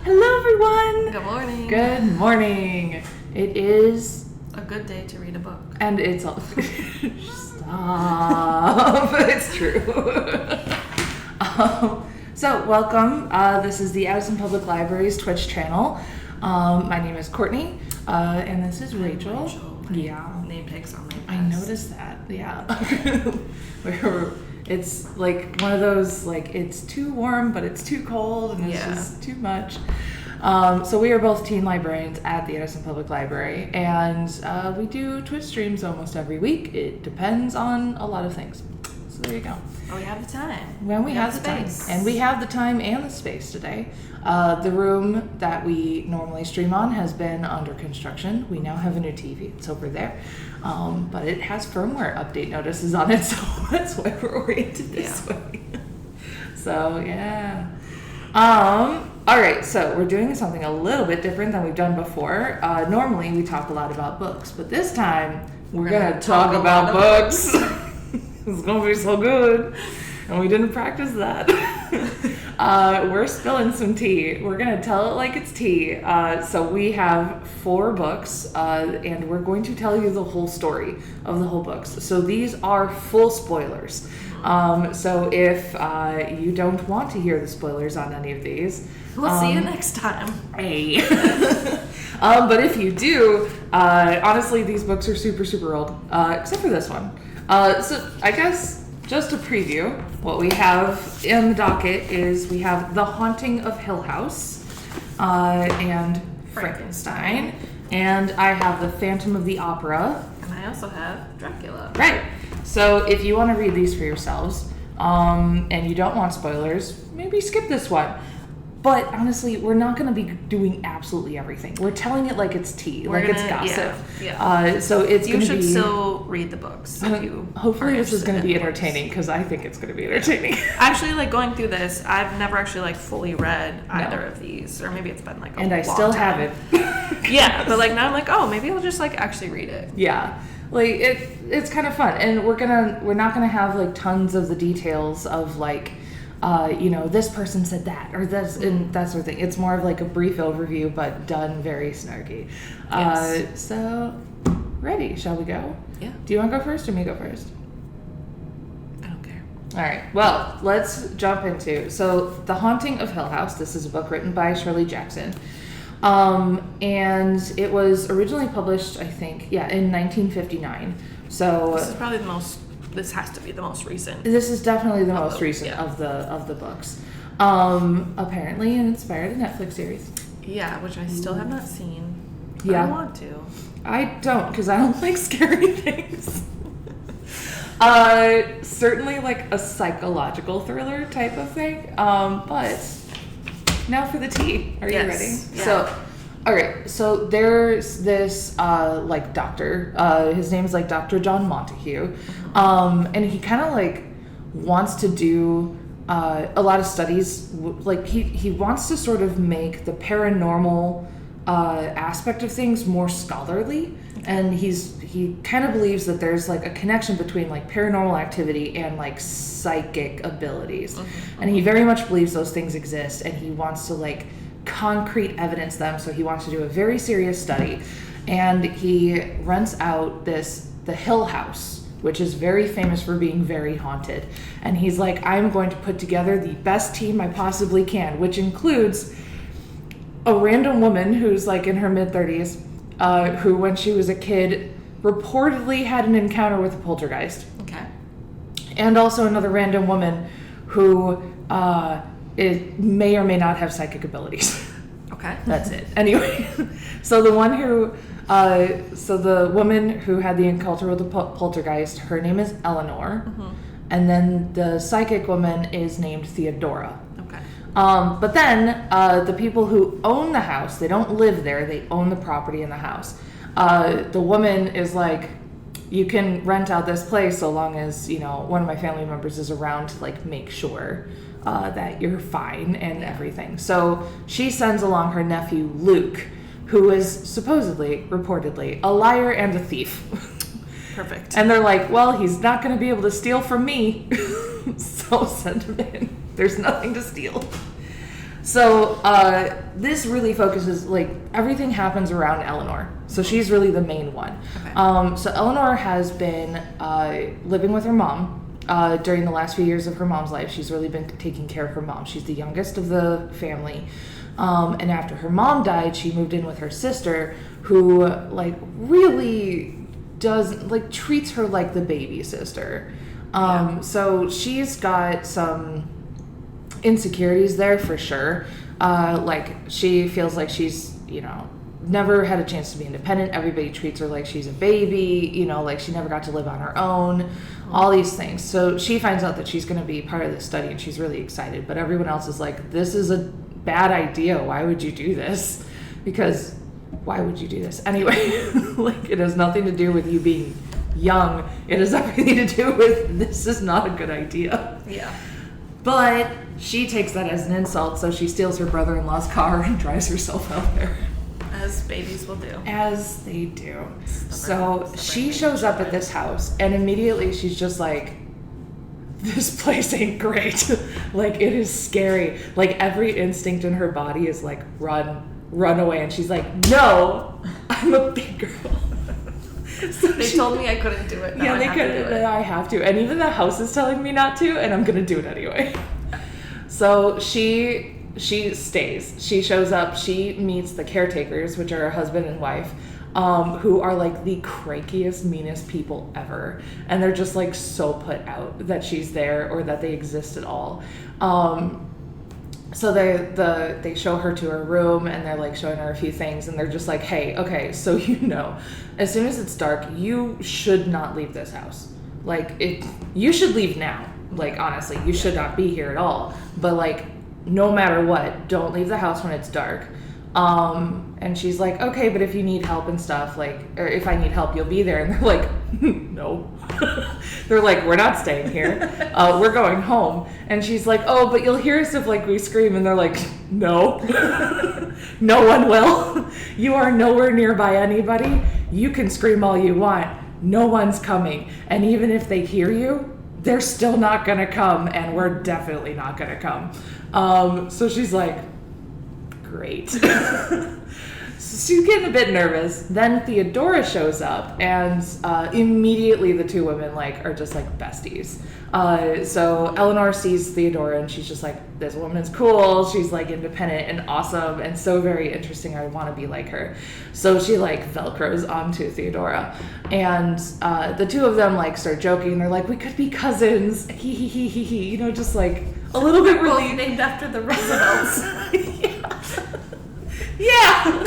Hello, everyone. Good morning. Good morning. It is a good day to read a book. And it's all... Stop. It's true. So, welcome. This is the Addison Public Library's Twitch channel. My name is Courtney, and this is Rachel. Yeah. Name tags on my pass. I noticed that. Yeah. It's like one of those, like, it's too warm, but it's too cold, and it's just too much. So we are both teen librarians at the Addison Public Library, and we do Twitch streams almost every week. It depends on a lot of things. So there you go. Oh, we have the time. When we have the time. And we have the time and the space today. The room that we normally stream on has been under construction. We now have a new TV. It's over there. But it has firmware update notices on it, so that's why we're oriented this way. So, yeah. All right, so we're doing something a little bit different than we've done before. Normally, we talk a lot about books, but this time, we're going to talk about books. It's going to be so good. And we didn't practice that. We're spilling some tea. We're going to tell it like it's tea. So we have 4 books, and we're going to tell you the whole story of the whole books. So these are full spoilers. So if you don't want to hear the spoilers on any of these, we'll see you next time. Hey. But if you do, honestly, these books are super, super old, except for this one. So I guess just to preview, what we have in the docket is we have The Haunting of Hill House and Frankenstein, and I have The Phantom of the Opera. And I also have Dracula. Right. So if you want to read these for yourselves, and you don't want spoilers, maybe skip this one. But honestly, we're not going to be doing absolutely everything. We're telling it like it's tea, it's gossip. Yeah. So it's going to be... You should still read the books if you hopefully this is going to be entertaining, because I think it's going to be entertaining. Actually, like, going through this, I've never actually, like, fully read either of these. Or maybe it's been, like, a long time. And I still haven't. Yeah, but, like, now I'm like, oh, maybe I'll just, like, actually read it. Yeah. Like, it's kind of fun. And we're not going to have, like, tons of the details of, like... this person said that, or this, and that sort of thing. It's more of like a brief overview, but done very snarky. Yes. So, ready? Shall we go? Yeah. Do you want to go first, or me go first? I don't care. All right. Well, let's jump into. So, The Haunting of Hill House. This is a book written by Shirley Jackson. And it was originally published, I think, in 1959. So this is probably this has to be the most recent. This is definitely the most recent of the books. Apparently it inspired a Netflix series. Yeah, which I still have not seen. But Yeah. I want to. I don't, because I don't like scary things. Certainly like a psychological thriller type of thing. But now for the tea. Are you ready? Yeah. So, all right, so there's this, doctor, his name is, Dr. John Montague, and he kind of, wants to do a lot of studies, he wants to sort of make the paranormal aspect of things more scholarly, and he kind of believes that there's, a connection between, paranormal activity and, psychic abilities, and he very much believes those things exist, and he wants to, concrete evidence them, so he wants to do a very serious study, and he rents out the Hill House, which is very famous for being very haunted, and he's like, I'm going to put together the best team I possibly can, which includes a random woman who's in her mid-30s, who when she was a kid reportedly had an encounter with a poltergeist. Okay. And also another random woman who it may or may not have psychic abilities. Okay. That's it. Anyway, so the woman who had the encounter with the poltergeist, her name is Eleanor, and then the psychic woman is named Theodora. Okay. But then the people who own the house, they don't live there, they own the property in the house. The woman is like, you can rent out this place so long as, one of my family members is around to make sure that you're fine and everything. So she sends along her nephew Luke, who is supposedly, reportedly, a liar and a thief. Perfect. And they're like, well, he's not going to be able to steal from me, so send him in. There's nothing to steal. So this really focuses, like, everything happens around Eleanor. So she's really the main one. Okay. So Eleanor has been living with her mom during the last few years of her mom's life. She's really been taking care of her mom. She's the youngest of the family. And after her mom died, she moved in with her sister, who, like, really treats her like the baby sister. So she's got some insecurities there for sure. Like, she feels like she's, never had a chance to be independent. Everybody treats her like she's a baby, like she never got to live on her own, all these things. So she finds out that she's going to be part of this study, and she's really excited. But everyone else is like, this is a bad idea. Why would you do this? Because why would you do this? Anyway, like, it has nothing to do with you being young. It has everything to do with, this is not a good idea. Yeah. But she takes that as an insult, so she steals her brother-in-law's car and drives herself out there. As babies will do. As they do. So she shows up at this house, and immediately she's just like, this place ain't great. Like, it is scary. Like, every instinct in her body is like, run away. And she's like, no, I'm a big girl. So they told me I couldn't do it. Now they couldn't. I have to. And even the house is telling me not to, and I'm going to do it anyway. So she stays. She shows up. She meets the caretakers, which are her husband and wife, who are like the crankiest, meanest people ever. And they're just like so put out that she's there or that they exist at all. So they show her to her room, and they're like showing her a few things, and they're just like, hey, okay, so as soon as it's dark, you should not leave this house. Like, you should leave now. Like, honestly, you should not be here at all. But like, no matter what, don't leave the house when it's dark. And she's like, okay, but if you need help and stuff, like, or if I need help, you'll be there. And they're like, no. They're like, we're not staying here. We're going home. And she's like, oh, but you'll hear us if, like, we scream. And they're like, no. No one will. You are nowhere nearby anybody. You can scream all you want. No one's coming. And even if they hear you, they're still not going to come. And we're definitely not going to come. So she's like, great. So she's getting a bit nervous. Then Theodora shows up, and immediately the two women are just like besties. So Eleanor sees Theodora, and she's just like, this woman's cool. She's like independent and awesome and so very interesting. I want to be like her. So she velcros onto Theodora, and the two of them start joking. They're like, we could be cousins. He he he he he. Just like a little bit really named after the Roosevelts. Yeah.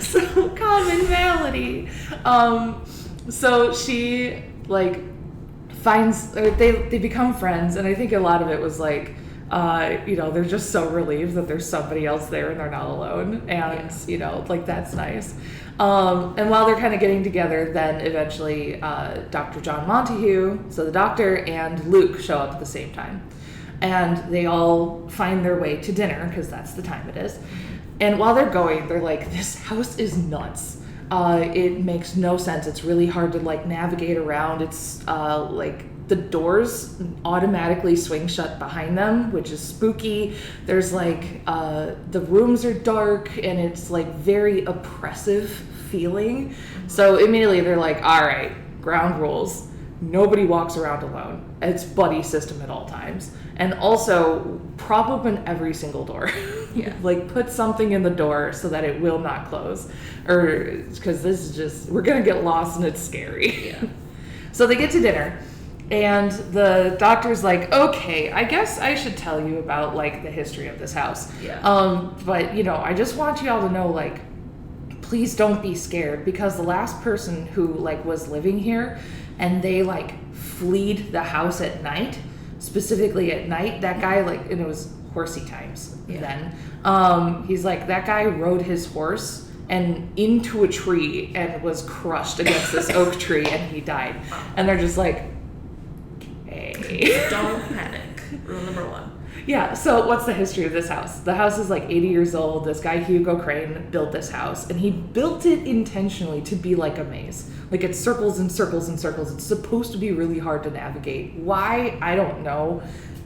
So common malady. So she finds, or they become friends, and I think a lot of it was they're just so relieved that there's somebody else there and they're not alone, and that's nice. And while they're kind of getting together, then eventually Dr. John Montague, so the doctor, and Luke show up at the same time, and they all find their way to dinner because that's the time it is. And while they're going, they're like, this house is nuts. It makes no sense. It's really hard to navigate around. It's the doors automatically swing shut behind them, which is spooky. There's the rooms are dark, and it's very oppressive feeling. So immediately they're like, all right, ground rules. Nobody walks around alone. It's buddy system at all times. And also, prop open every single door. Yeah. Put something in the door so that it will not close. Or, because this is just, we're going to get lost and it's scary. Yeah. So they get to dinner, and the doctor's like, okay, I guess I should tell you about, the history of this house. Yeah. But, I just want you all to know, please don't be scared, because the last person who, was living here, and they, fleed the house at night, specifically at night, that guy, and it was horsey times then. He's like, that guy rode his horse and into a tree and was crushed against this oak tree, and he died. And they're just like, okay. Don't panic. Rule number 1. Yeah, so what's the history of this house? The house is 80 years old. This guy, Hugo Crane, built this house, and he built it intentionally to be like a maze. It circles and circles and circles. It's supposed to be really hard to navigate. Why? I don't know.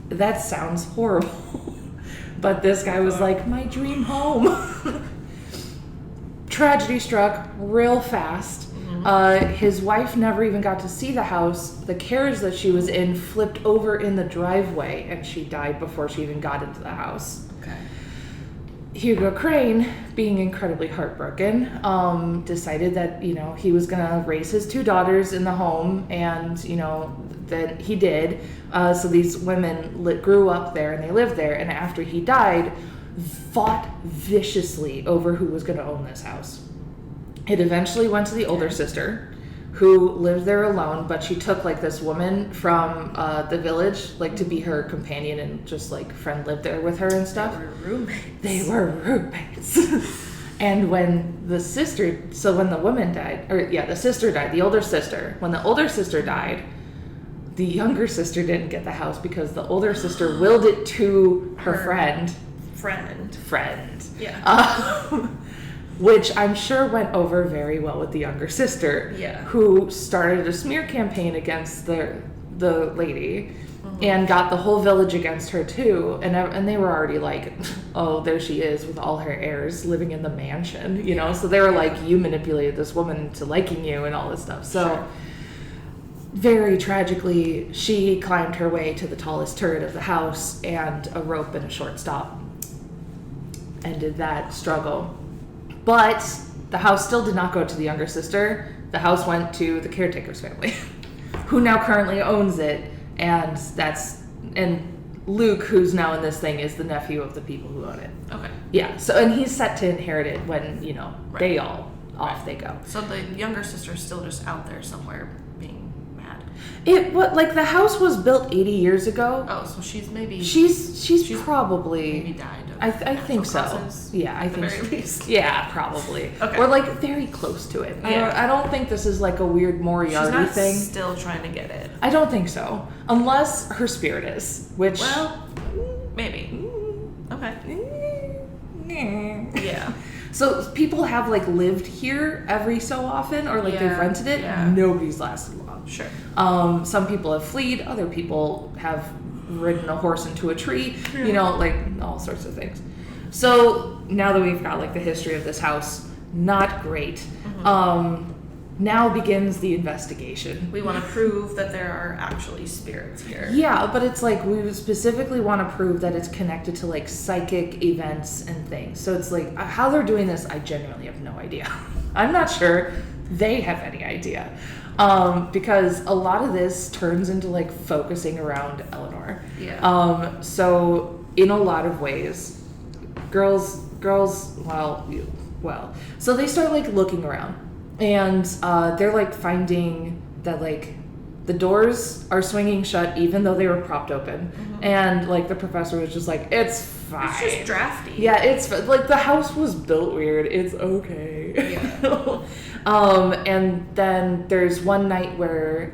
That sounds horrible. But this guy was like, my dream home. Tragedy struck real fast. His wife never even got to see the house. The carriage that she was in flipped over in the driveway, and she died before she even got into the house. Okay. Hugo Crane, being incredibly heartbroken, decided that, he was going to raise his 2 daughters in the home, and, that he did. So these women grew up there, and they lived there, and after he died, fought viciously over who was going to own this house. It eventually went to the older sister, who lived there alone, but she took like this woman from the village, like to be her companion, and just like friend lived there with her and stuff. They were roommates. And when the woman died, the sister died, the older sister, when the older sister died, the younger sister didn't get the house because the older sister willed it to her friend. Yeah. Which I'm sure went over very well with the younger sister, who started a smear campaign against the lady, and got the whole village against her too. And they were already like, oh, there she is with all her heirs living in the mansion, So they were like, you manipulated this woman into liking you and all this stuff. So very tragically, she climbed her way to the tallest turret of the house, and a rope and a short stop ended that struggle. But the house still did not go to the younger sister. The house went to the caretaker's family, who now currently owns it. And Luke, who's now in this thing, is the nephew of the people who own it. Okay. Yeah. So, and he's set to inherit it when, they all off they go. So the younger sister's still just out there somewhere being mad. The house was built 80 years ago. Oh, so she's probably maybe died. I think so. Causes, yeah, I think at least. Yeah, probably. Okay. Or very close to it. Yeah. I don't think this is like a weird Moriarty thing. She's not still trying to get it. I don't think so, unless her spirit is, which maybe. Okay. Yeah. So people have lived here every so often, or they've rented it. Yeah. Nobody's lasted long. Sure. Some people have fled. Other people have ridden a horse into a tree. All sorts of things. So now that we've got the history of this house, not great. Now begins the investigation. We want to prove that there are actually spirits here. Yeah, but it's we specifically want to prove that it's connected to psychic events and things. So it's how they're doing this, I genuinely have no idea. I'm not sure they have any idea. Because a lot of this turns into focusing around Eleanor. Yeah. So in a lot of ways, girls, so they start looking around. And they're finding that the doors are swinging shut even though they were propped open. And the professor was just it's fine. It's just drafty. Yeah, it's the house was built weird. It's okay. Yeah. And then there's one night where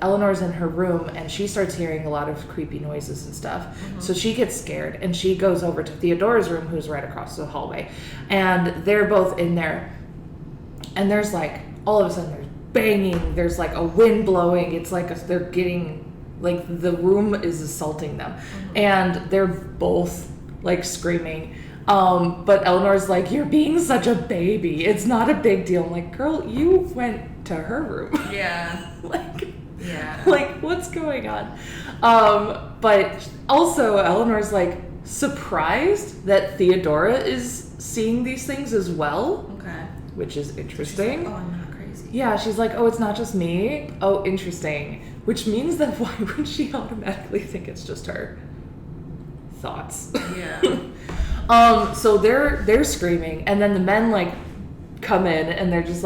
Eleanor's in her room and she starts hearing a lot of creepy noises and stuff. So she gets scared and she goes over to Theodora's room, who's right across the hallway. And they're both in there. And there's all of a sudden there's banging, there's a wind blowing, it's they're getting, the room is assaulting them. And they're both screaming. But Eleanor's you're being such a baby, it's not a big deal. I'm girl, you went to her room. Yeah. What's going on? But also Eleanor's surprised that Theodora is seeing these things as well. Okay. Which is interesting. Oh, I'm not crazy. Yeah, she's oh, it's not just me. Oh, interesting. Which means that why would she automatically think it's just her thoughts? Yeah. So they're screaming, and then the men come in, and they're just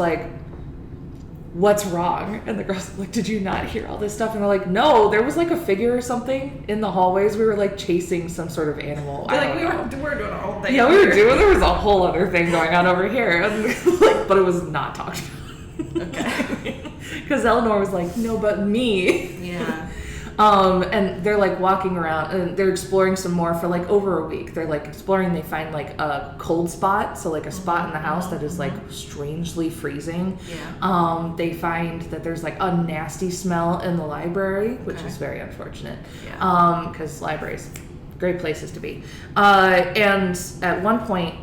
what's wrong? And the girls did you not hear all this stuff? And they're no, there was a figure or something in the hallways. We were chasing some sort of animal. We were doing a whole thing. Yeah, there was a whole other thing going on over here. And, but it was not talked about. Okay. Because Eleanor was no, but me. Yeah. And they're walking around and they're exploring some more for over a week. They're exploring. They find a cold spot, so a spot in the house that is strangely freezing. Yeah. They find that there's a nasty smell in the library, which is very unfortunate. Yeah. Because libraries great places to be. And at one point,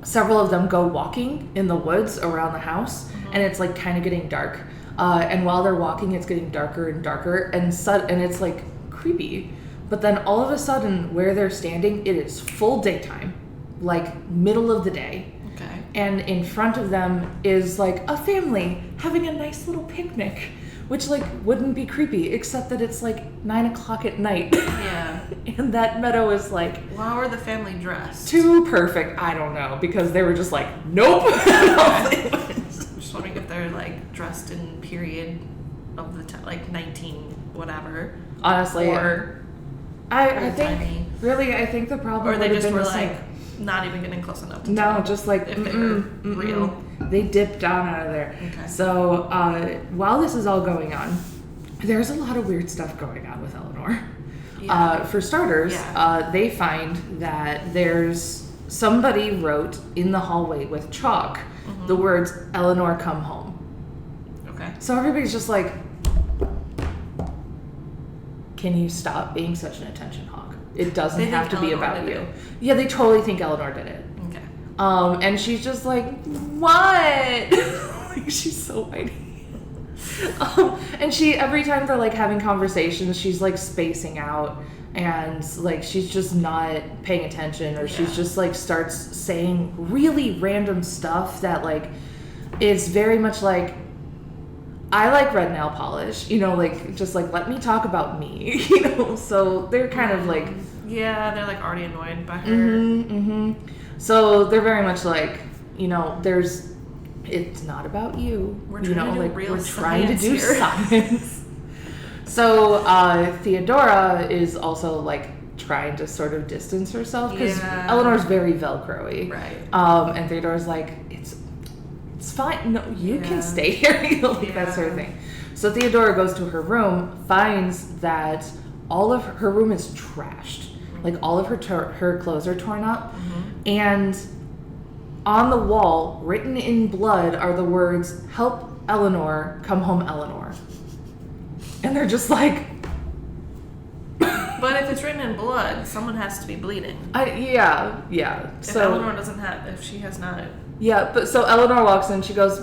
several of them go walking in the woods around the house, and it's like kind of getting dark. And while they're walking, it's getting darker and darker, and it's like creepy. But then all of a sudden, where they're standing, it is full daytime, like middle of the day. Okay. And in front of them is like a family having a nice little picnic, which like wouldn't be creepy, except that it's like 9 o'clock at night. Yeah. And that meadow is like... Well, how are the family dressed? Too perfect. I don't know, because they were just like, nope. Okay. I'm just wondering if they're like dressed in period of the time, like 19 whatever. Honestly, or I think tiny. Really, I think the problem or they would have just been were the like same. not even getting close enough to No, tell just like if they were real. They dipped down out of there. Okay. So while this is all going on, there's a lot of weird stuff going on with Eleanor. Yeah. For starters, Yeah. they find that there's somebody wrote in the hallway with chalk the words "Eleanor, come home." Okay. So everybody's just like, can you stop being such an attention hog? It doesn't They have to think be Eleanor about did you. it. Yeah, they totally think Eleanor did it. Okay. And she's just like, what? Like, she's so whiny. And she, every time they're like having conversations, she's like spacing out, and like she's just not paying attention, or she's just like starts saying really random stuff that like is very much like, I like red nail polish, you know, like just like let me talk about me, you know. So they're kind of like, yeah, they're like already annoyed by her. So they're very much like, you know, it's not about you. We're you trying know, to do like real we're trying to do science here. science. So Theodora is also like trying to sort of distance herself because Eleanor's very Velcro-y. Right. And Theodora's like, it's fine. No, you can stay here. You know, like that sort of thing. So Theodora goes to her room, finds that all of her room is trashed. Like all of her clothes are torn up, and on the wall, written in blood, are the words, "Help Eleanor, come home Eleanor." And they're just like... But if it's written in blood, someone has to be bleeding. Yeah. If Eleanor doesn't have, if she has not... Yeah, but so Eleanor walks in, she goes,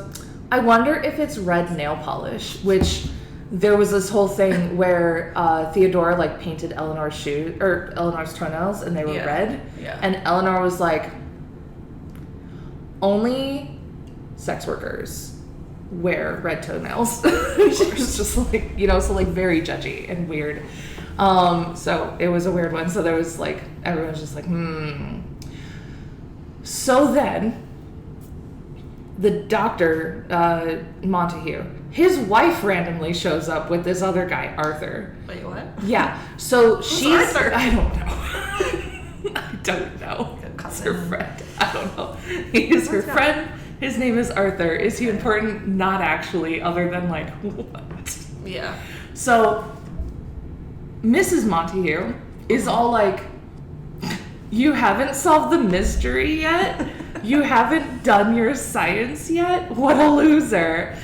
I wonder if it's red nail polish, which there was this whole thing where Theodora like painted Eleanor's shoes, or Eleanor's toenails, and they were red. Yeah. And Eleanor was like, only sex workers wear red toenails. She was just like, you know, so like very judgy and weird. So it was a weird one. So there was like, everyone was just like, So then, the doctor, Montague, his wife randomly shows up with this other guy, Arthur. Wait, what? Yeah. So she's... Arthur? I don't know. I don't know. It's her friend. I don't know. He is her friend. His name is Arthur. Is he important? Not actually, other than like, what? Yeah. So, Mrs. Montague is all like, you haven't solved the mystery yet? You haven't done your science yet? What a loser.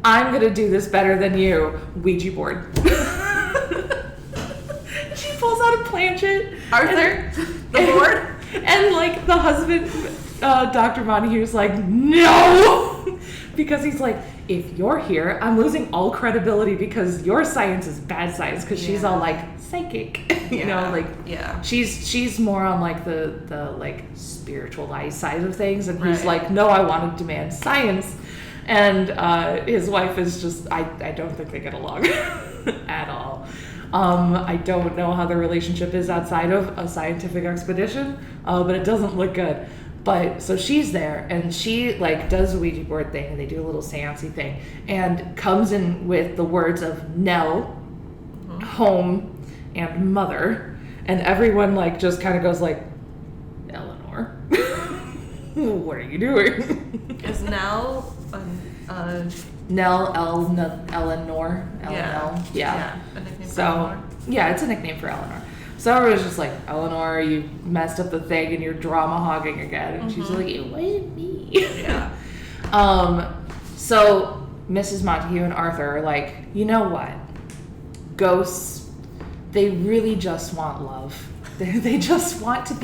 I'm gonna do this better than you. Ouija board. She pulls out a planchette. Arthur? The board? And like the husband, Dr. Montague's like, no! Because he's like, if you're here, I'm losing all credibility because your science is bad science, because she's all like psychic. You know, like she's more on like the like spiritualized side of things, and he's like, no, I want to demand science. And his wife is just, I don't think they get along at all. I don't know how their relationship is outside of a scientific expedition, but it doesn't look good. But so she's there, and she like does a Ouija board thing, and they do a little seancey thing, and comes in with the words of Nell, home, and mother, and everyone like just kind of goes like, Eleanor, what are you doing? Is Nell Nell, Eleanor, yeah. A nickname for So Eleanor? yeah, it's a nickname for Eleanor. So everyone's just like, Eleanor, you messed up the thing and you're drama hogging again. And she's like, it wasn't me. Yeah. So Mrs. Montague and Arthur are like, you know what? Ghosts, they really just want love. They just want to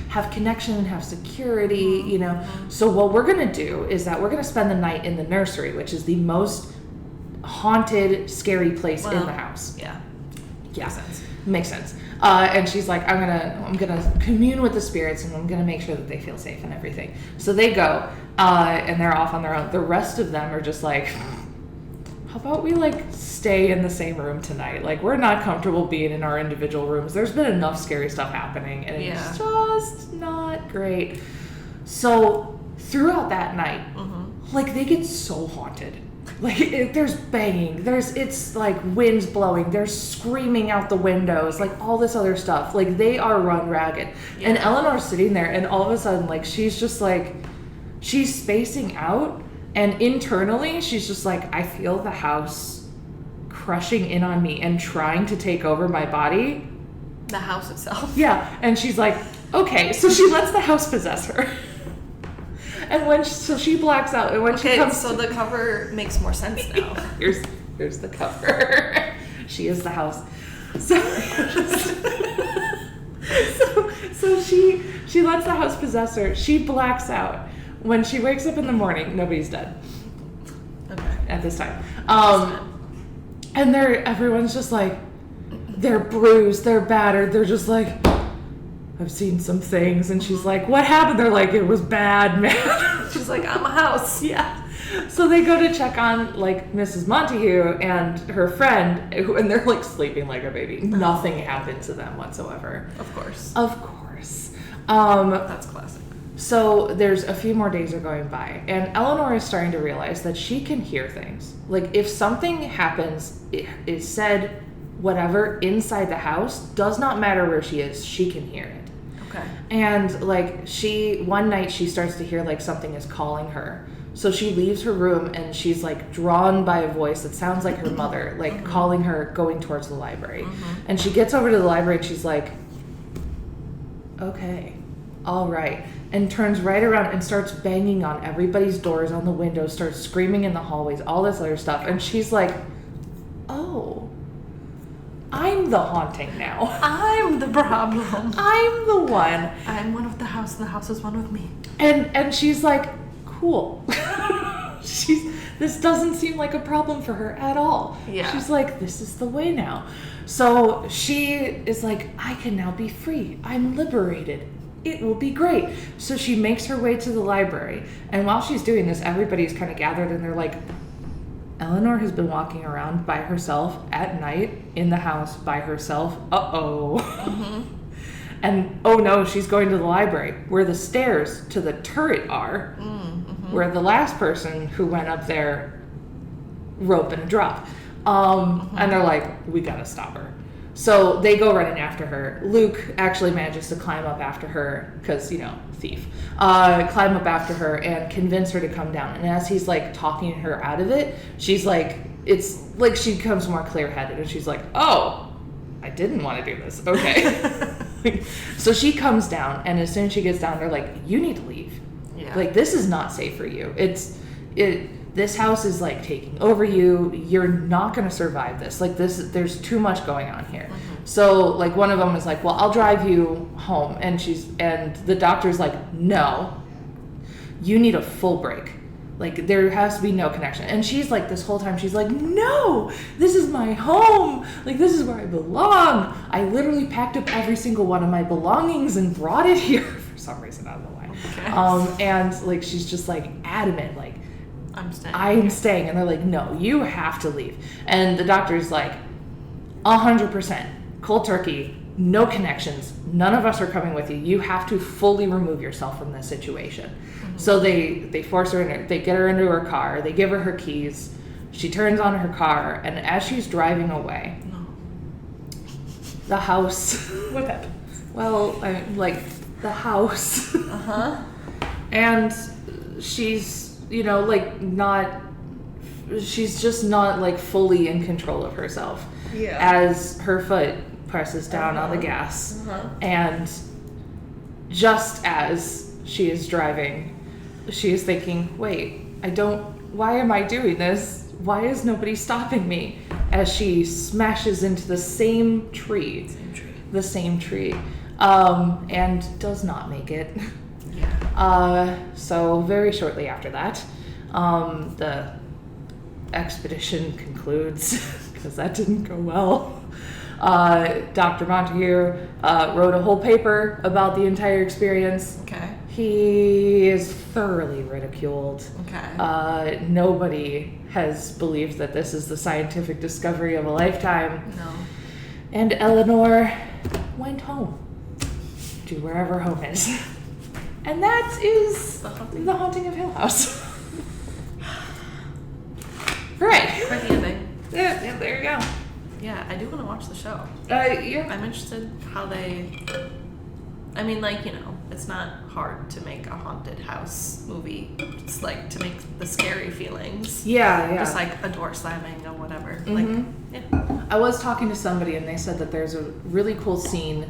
have connection and have security, you know. So what we're going to do is that we're going to spend the night in the nursery, which is the most haunted, scary place in the house. Yeah. Makes sense. And she's like, I'm gonna commune with the spirits, and I'm gonna make sure that they feel safe and everything. So they go, and they're off on their own. The rest of them are just like, how about we like stay in the same room tonight? Like, we're not comfortable being in our individual rooms. There's been enough scary stuff happening, and it's just not great. So throughout that night, like, they get so haunted. Like, there's banging, it's like winds blowing, there's screaming out the windows, like all this other stuff. Like, they are run ragged. Yeah. And Eleanor's sitting there, and all of a sudden, like, she's just like, she's spacing out, and internally, she's just like, I feel the house crushing in on me and trying to take over my body. The house itself. Yeah, and she's like, okay, so she lets the house possess her. And so she blacks out, and when she comes, so the cover makes more sense now. Here's the cover. She is the house. So she lets the house possess her. She blacks out. When she wakes up in the morning, nobody's dead. Okay. At this time, and everyone's just like, they're bruised, they're battered, they're just like, I've seen some things. And she's like, what happened? They're like, it was bad, man. She's like, I'm a house. Yeah. So they go to check on, like, Mrs. Montague and her friend, and they're, like, sleeping like a baby. Nothing happened to them whatsoever. Of course. That's classic. So there's a few more days are going by, and Eleanor is starting to realize that she can hear things. Like, if something happens, is said, whatever, inside the house, does not matter where she is, she can hear it. Okay. And, like, one night she starts to hear, like, something is calling her. So she leaves her room, and she's, like, drawn by a voice that sounds like her mother, like, calling her, going towards the library. And she gets over to the library, and she's like, okay, all right. And turns right around and starts banging on everybody's doors, on the windows, starts screaming in the hallways, all this other stuff. And she's like, oh, I'm the haunting now. I'm the problem. I'm the one. I'm one of the house, and the house is one of me. And she's like, cool. This doesn't seem like a problem for her at all. Yeah. She's like, this is the way now. So she is like, I can now be free. I'm liberated. It will be great. So she makes her way to the library. And while she's doing this, everybody's kind of gathered, and they're like, Eleanor has been walking around by herself at night in the house by herself. Uh-oh. And, oh no, she's going to the library, where the stairs to the turret are, where the last person who went up there rope and drop. And they're like, we gotta stop her. So they go running after her. Luke actually manages to climb up after her, because, you know, thief. Climb up after her and convince her to come down. And as he's, like, talking her out of it, she's like, it's like she becomes more clear-headed, and she's like, oh, I didn't want to do this. Okay. So she comes down, and as soon as she gets down, they're like, you need to leave. Yeah. Like, this is not safe for you. This house is, like, taking over you. You're not going to survive this. Like, there's too much going on here. So, like, one of them is like, well, I'll drive you home. And the doctor's like, no, you need a full break. Like, there has to be no connection. And she's like, this whole time, she's like, no, this is my home. Like, this is where I belong. I literally packed up every single one of my belongings and brought it here for some reason. I don't know why. Okay. And, like, she's just, like, adamant, like, I'm staying. And they're like, no, you have to leave. And the doctor's like, 100%, cold turkey, no connections. None of us are coming with you. You have to fully remove yourself from this situation. So they force her they get her into her car. They give her keys. She turns on her car. And as she's driving away, the house. What happened? Well, the house. And she's, you know, like, she's just not, like, fully in control of herself. Yeah. As her foot presses down on the gas. And just as she is driving, she is thinking, wait, why am I doing this? Why is nobody stopping me? as she smashes into the same tree. The same tree. And does not make it. Yeah. So very shortly after that, the expedition concludes because that didn't go well. Dr. Montague wrote a whole paper about the entire experience. Okay. He is thoroughly ridiculed. Okay. Nobody has believed that this is the scientific discovery of a lifetime. No. And Eleanor went home to wherever home is. And that is the haunting of Hill House. Right. Quite the ending. Yeah, there you go. Yeah, I do want to watch the show. Yeah. I'm interested how they... I mean, like, you know, it's not hard to make a haunted house movie. It's like to make the scary feelings. Yeah. Just like a door slamming or whatever. Mm-hmm. Like, yeah. I was talking to somebody and they said that there's a really cool scene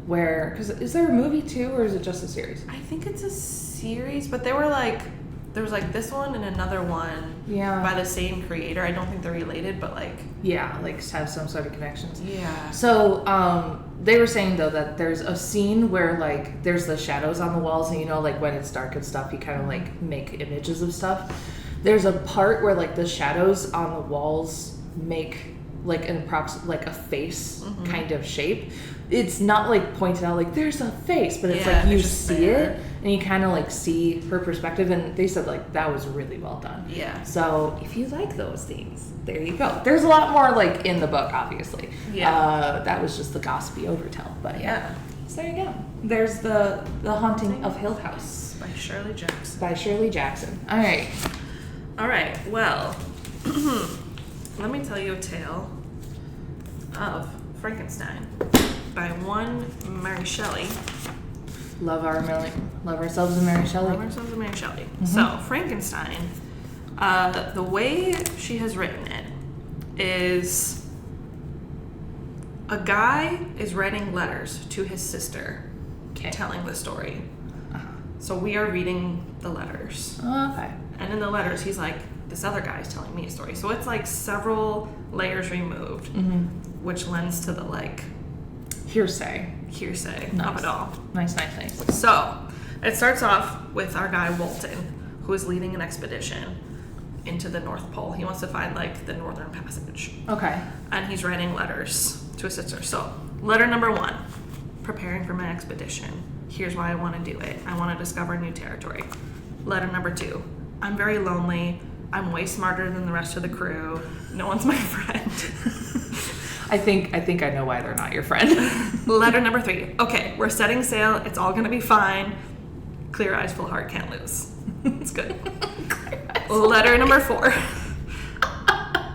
where... Because is there a movie too, or is it just a series? I think it's a series, but there was like this one and another one by the same creator. I don't think they're related, but like... Yeah, like have some sort of connections. Yeah. So, they were saying though that there's a scene where like there's the shadows on the walls, and you know, like when it's dark and stuff, you kind of like make images of stuff. There's a part where like the shadows on the walls make like an like a face kind of shape. It's not like pointed out like there's a face, but it's like you see it and you kind of like see her perspective, and they said like that was really well done. Yeah. So if you like those things, there you go. There's a lot more like in the book, obviously. Yeah. That was just the gossipy overtell, but Yeah. So there you go. There's the Haunting of Hill House By Shirley Jackson. by Shirley Jackson. All right. All right. Well, let me tell you a tale of Frankenstein by one Mary Shelley. Love ourselves a Mary Shelley. Love ourselves a Mary Shelley. So Frankenstein, the way she has written it is a guy is writing letters to his sister, telling the story. So we are reading the letters. Okay. And in the letters, he's like, this other guy is telling me a story. So it's like several layers removed, which lends to the like Hearsay of it all. Nice. So it starts off with our guy Walton, who is leading an expedition into the North Pole. He wants to find like the Northern Passage. Okay. And he's writing letters to his sister. So letter number 1, preparing for my expedition. Here's why I want to do it. I want to discover new territory. Letter number 2, I'm very lonely. I'm way smarter than the rest of the crew. No one's my friend. I think I know why they're not your friend. Letter number 3. Okay, we're setting sail. It's all gonna be fine. Clear eyes, full heart, can't lose. It's good. Letter number 4.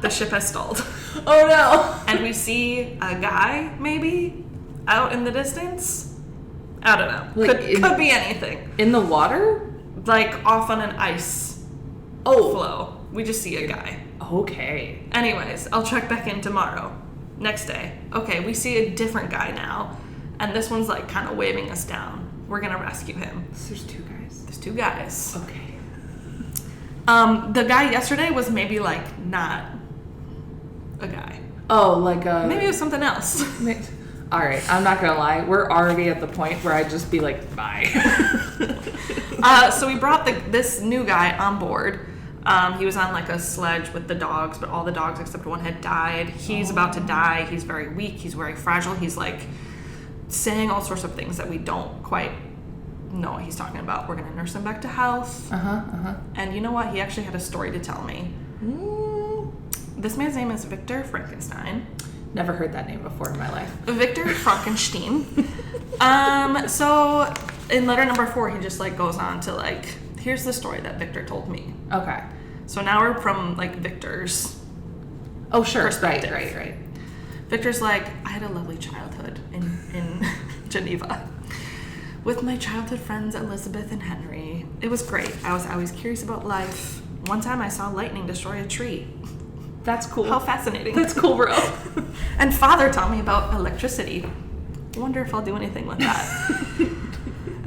The ship has stalled. Oh no. And we see a guy, maybe, out in the distance. I don't know. Like could be anything. In the water? Like off on an ice floe. We just see a guy. Okay. Anyways, I'll check back in tomorrow. Next day. Okay, we see a different guy now. And this one's like kind of waving us down. We're gonna rescue him. So there's 2 guys? There's 2 guys. Okay. The guy yesterday was maybe like not a guy. Oh, like maybe it was something else. All right, I'm not gonna lie. We're already at the point where I'd just be like, bye. So we brought this new guy on board. He was on like a sledge with the dogs, but all the dogs except one had died. He's about to die. He's very weak. He's very fragile. He's like saying all sorts of things that we don't quite know what he's talking about. We're gonna nurse him back to health. And you know what? He actually had a story to tell me. This man's name is Victor Frankenstein. Never heard that name before in my life. Victor Frankenstein. So in letter number 4, he just like goes on to like, here's the story that Victor told me. Okay. So now we're from like Victor's perspective. Right. Victor's like, I had a lovely childhood in Geneva with my childhood friends Elizabeth and Henry. It was great. I was always curious about life. One time I saw lightning destroy a tree. That's cool. How fascinating. That's cool, bro. And father taught me about electricity. I wonder if I'll do anything with that.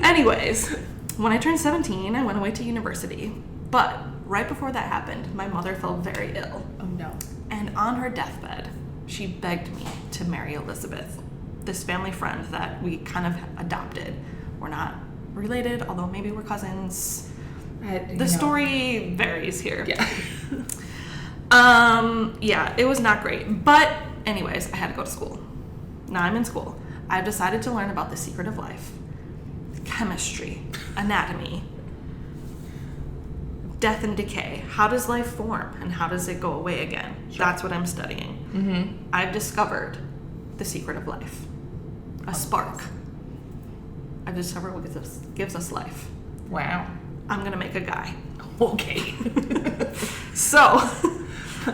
Anyways, when I turned 17, I went away to university. But right before that happened, my mother fell very ill. Oh no. And And on her deathbed, she begged me to marry Elizabeth, this family friend that we kind of adopted. We're not related, although maybe we're cousins. The story varies here. Yeah. Yeah, it was not great. But anyways, I had to go to school. Now I'm in school. I've decided to learn about the secret of life, chemistry, anatomy, death and decay. How does life form and how does it go away again? Sure. That's what I'm studying. Mm-hmm. I've discovered the secret of life. A spark. I've discovered what gives us life. Wow. I'm going to make a guy. Okay. So,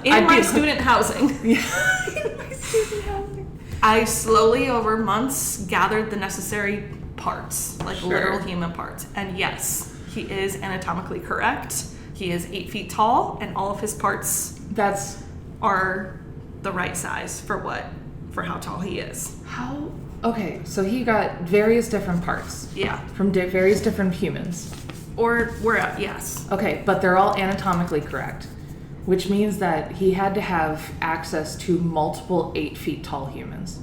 in my student housing. Yeah. In my student housing. I slowly, over months, gathered the necessary parts, like literal human parts. And yes, he is anatomically correct. He is 8 feet tall, and all of his parts are the right size for how tall he is. How? Okay, so he got various different parts. Yeah. From various different humans. Or yes. Okay, but they're all anatomically correct, which means that he had to have access to multiple 8 feet tall humans.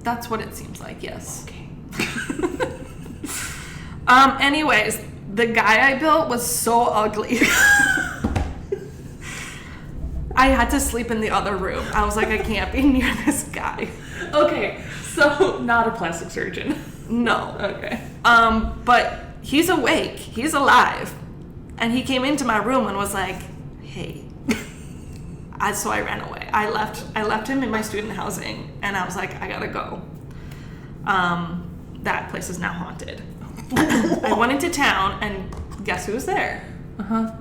That's what it seems like, yes. Okay. Anyways, the guy I built was so ugly. I had to sleep in the other room. I was like, I can't be near this guy. Okay, so not a plastic surgeon. No. Okay. But he's awake. He's alive. And he came into my room and was like, hey. So I ran away. I left him in my student housing, and I was like, I gotta go. That place is now haunted. I went into town, and guess who was there?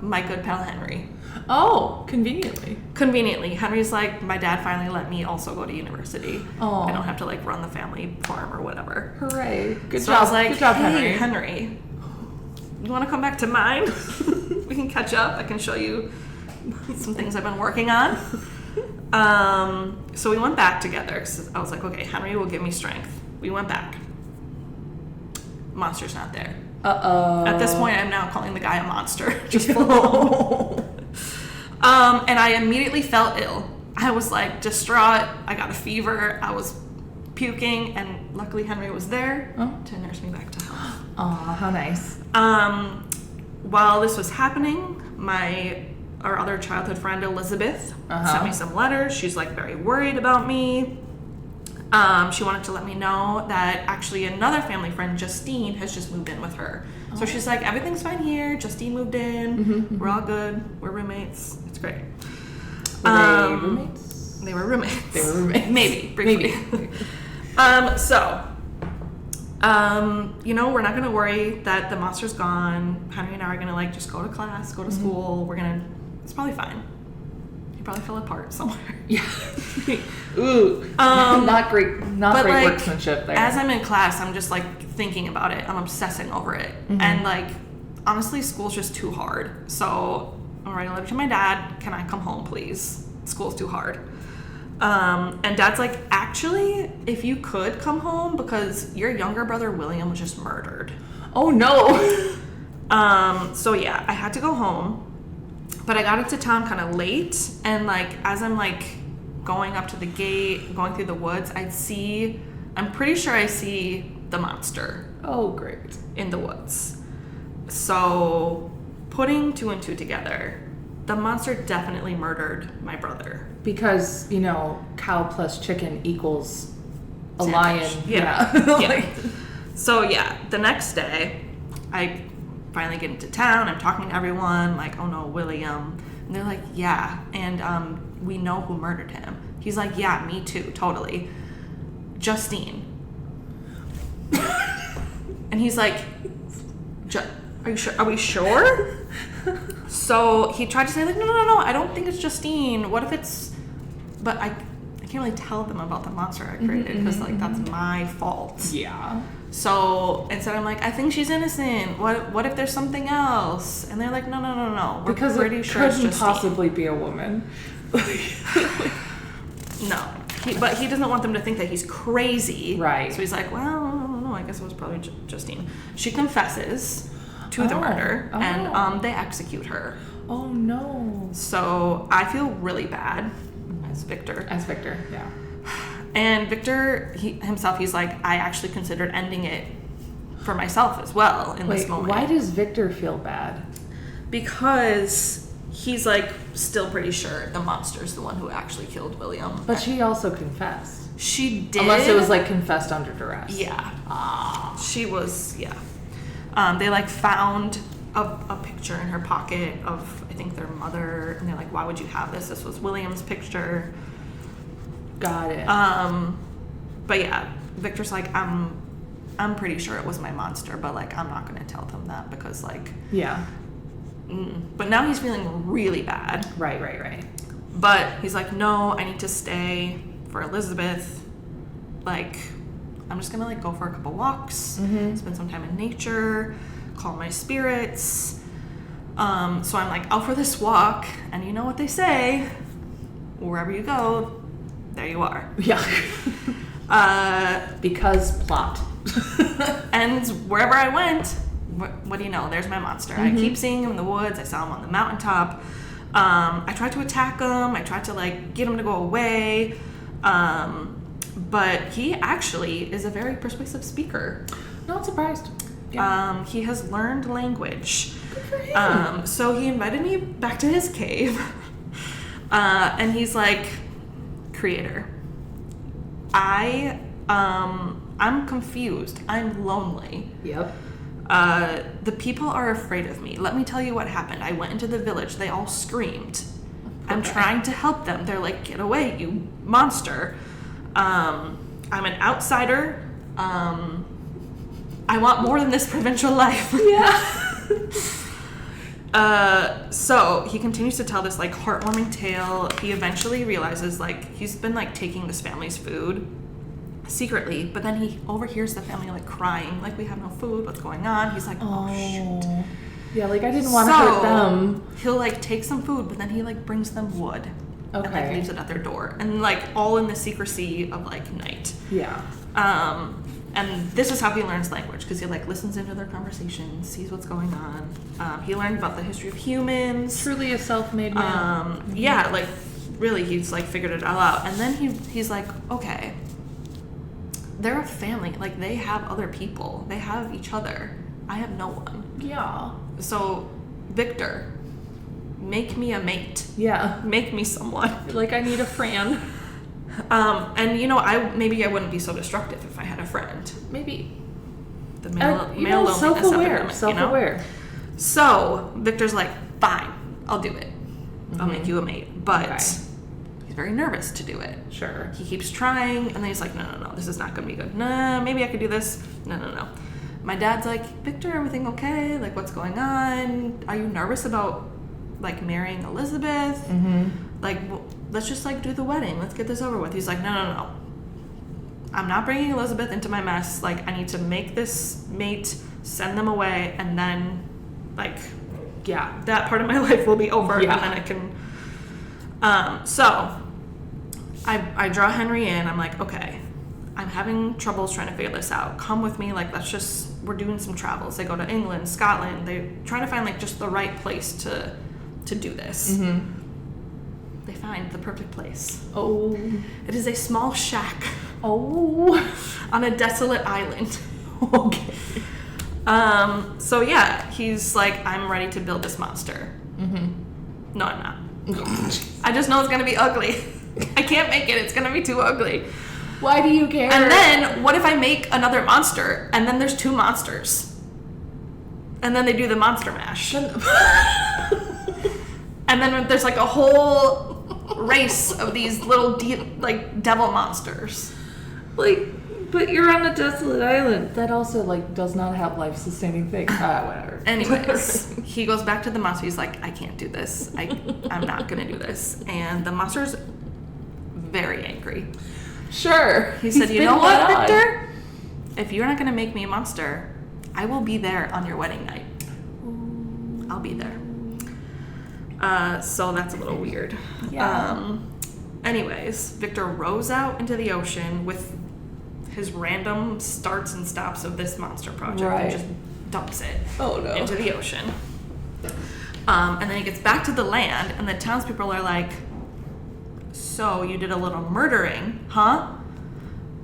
My good pal Henry. Oh, conveniently. Conveniently. Henry's like, my dad finally let me also go to university. Oh. I don't have to like run the family farm or whatever. Hooray. Good So job. I was like, good job, hey, Henry, you want to come back to mine? We can catch up. I can show you some things I've been working on. So we went back together. 'Cause I was like, okay, Henry will give me strength. We went back. Monster's not there. Uh-oh. At this point, I'm now calling the guy a monster. Just full and I immediately felt ill. I was like distraught. I got a fever. I was puking, and luckily Henry was there to nurse me back to health. Aw, how nice. While this was happening, our other childhood friend Elizabeth sent me some letters. She's like very worried about me. She wanted to let me know that actually another family friend, Justine, has just moved in with her. So she's like, everything's fine here. Justine moved in. We're all good. We're roommates. It's great. Were they roommates? They were roommates. They were roommates. Maybe, briefly. We're not going to worry that the monster's gone. Henry and I are going to like just go to class, go to school. It's probably fine. He probably fell apart somewhere. Yeah. Ooh. Not great workmanship there. As I'm in class, I'm just like thinking about it. I'm obsessing over it. And like, honestly, school's just too hard. So I'm writing a letter to my dad. Can I come home, please? School's too hard. And Dad's like, actually, if you could come home, because your younger brother William was just murdered. Oh no. So yeah, I had to go home. But I got into town kind of late, and like as I'm like going up to the gate, going through the woods, I'm pretty sure I see the monster. Oh, great. In the woods. So putting 2 and 2 together, the monster definitely murdered my brother. Because, cow plus chicken equals a Sandwich. Lion. Yeah. So yeah, the next day, I finally get into town. I'm talking to everyone, like, oh no, William. And they're like, yeah. And we know who murdered him. He's like, yeah, me too, totally. Justine. And he's like, are you sure? Are we sure? So he tried to say, like, no, I don't think it's Justine. What if it's... But I can't really tell them about the monster I created because, like, that's my fault. Yeah. So instead I'm like, I think she's innocent. What if there's something else? And they're like, no. We're because pretty sure it's couldn't Justine. possibly be a woman. No. But he doesn't want them to think that he's crazy. Right. So he's like, well, no, I guess it was probably Justine. She confesses to the murder, and they execute her. Oh, no. So I feel really bad. as Victor. Yeah. And Victor himself, he's like, I actually considered ending it for myself as well in this moment. Why does Victor feel bad? Because he's like still pretty sure the monster's the one who actually killed William. But she also confessed. She did. Unless it was like confessed under duress. Yeah. She was, yeah. They like found a picture in her pocket of, I think, their mother, and they're like, why would you have this? This was William's picture. Got it. But yeah, Victor's like, I'm pretty sure it was my monster, but like I'm not gonna tell them that because like, yeah. But now he's feeling really bad. Right. But he's like, no, I need to stay for Elizabeth. Like, I'm just gonna like go for a couple walks, spend some time in nature, calm my spirits. So I'm like out for this walk, and you know what they say, wherever you go, there you are. Yeah. Because plot. And wherever I went, what do you know? There's my monster. I keep seeing him in the woods. I saw him on the mountaintop. I tried to attack him. I tried to like get him to go away. But he actually is a very persuasive speaker. Not surprised. Yeah. He has learned language. Good for him. So he invited me back to his cave. And he's like, Creator, I'm confused. I'm lonely. Yep. The people are afraid of me. Let me tell you what happened. I went into the village. They all screamed. I'm trying to help them. They're like, get away, you monster. I'm an outsider. I want more than this provincial life. Yeah. So he continues to tell this like heartwarming tale. He eventually realizes like he's been like taking this family's food secretly, but then he overhears the family like crying, like we have no food, what's going on? He's like, oh shoot. Yeah, like I didn't want to hurt them. He'll like take some food, but then he like brings them wood. Okay. And like leaves it at their door. And like all in the secrecy of like night. Yeah. And this is how he learns language, because he like listens into their conversations, sees what's going on. He learned about the history of humans. Truly a self-made man. Yeah, like really he's like figured it all out. And then he's like, okay, they're a family. Like they have other people. They have each other. I have no one. Yeah. So Victor, make me a mate. Yeah. Make me someone. Like I need a friend. And you know, maybe I wouldn't be so destructive if I had a friend. Maybe. The male loneliness epidemic, self-aware. You know? So Victor's like, fine, I'll do it. I'll make you a mate. But he's very nervous to do it. Sure. He keeps trying, and then he's like, no, this is not gonna be good. Nah, maybe I could do this. No. My dad's like, Victor, everything okay? Like, what's going on? Are you nervous about like marrying Elizabeth? Like, well, let's just like do the wedding. Let's get this over with. He's like, no. I'm not bringing Elizabeth into my mess. Like, I need to make this mate, send them away, and then like, yeah, that part of my life will be over. Yeah. And then I can. So I draw Henry in. I'm like, okay, I'm having troubles trying to figure this out. Come with me. Like, we're doing some travels. They go to England, Scotland. They're trying to find like just the right place to do this. They find the perfect place. Oh. It is a small shack. Oh. On a desolate island. Okay. So yeah, he's like, I'm ready to build this monster. No, I'm not. I just know it's gonna be ugly. I can't make it. It's gonna be too ugly. Why do you care? And then, what if I make another monster, and then there's two monsters? And then they do the monster mash. And then there's like a whole race of these little devil monsters. Like, but you're on a desolate island that also like does not have life-sustaining things. Whatever. Anyways, he goes back to the monster. He's like, I can't do this. I'm not gonna do this. And the monster's very angry. Sure. He said, you know what, Victor? If you're not gonna make me a monster, I will be there on your wedding night. I'll be there. So that's a little weird. Yeah. Anyways, Victor rows out into the ocean with his random starts and stops of this monster project and just dumps it into the ocean. And then he gets back to the land, and the townspeople are like, so you did a little murdering, huh?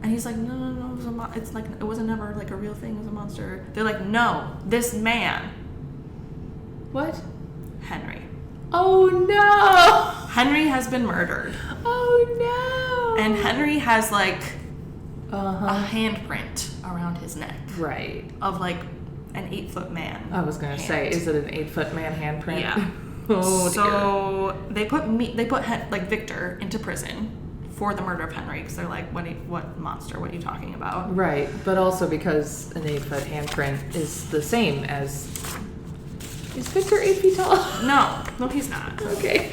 And he's like, no, it was it's like, it wasn't never like a real thing, it was a monster. They're like, no, this man. What? Henry. Oh no! Henry has been murdered. Oh no! And Henry has like Uh-huh. a handprint around his neck. Right. Of like an 8-foot man. I was gonna say, is it an 8-foot man handprint? Yeah. Oh so dear. they put like Victor into prison for the murder of Henry because they're like, what monster? What are you talking about? Right, but also because an 8-foot handprint is the same as. Is Victor 8 feet tall? No, he's not. Okay.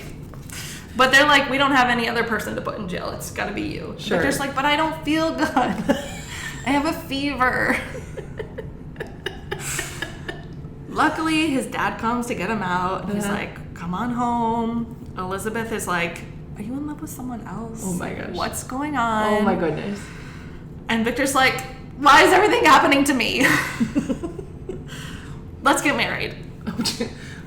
But they're like, we don't have any other person to put in jail. It's got to be you. Sure. Victor's like, but I don't feel good. I have a fever. Luckily, his dad comes to get him out. And he's like, come on home. Elizabeth is like, are you in love with someone else? Oh my gosh. What's going on? Oh my goodness. And Victor's like, why is everything happening to me? Let's get married.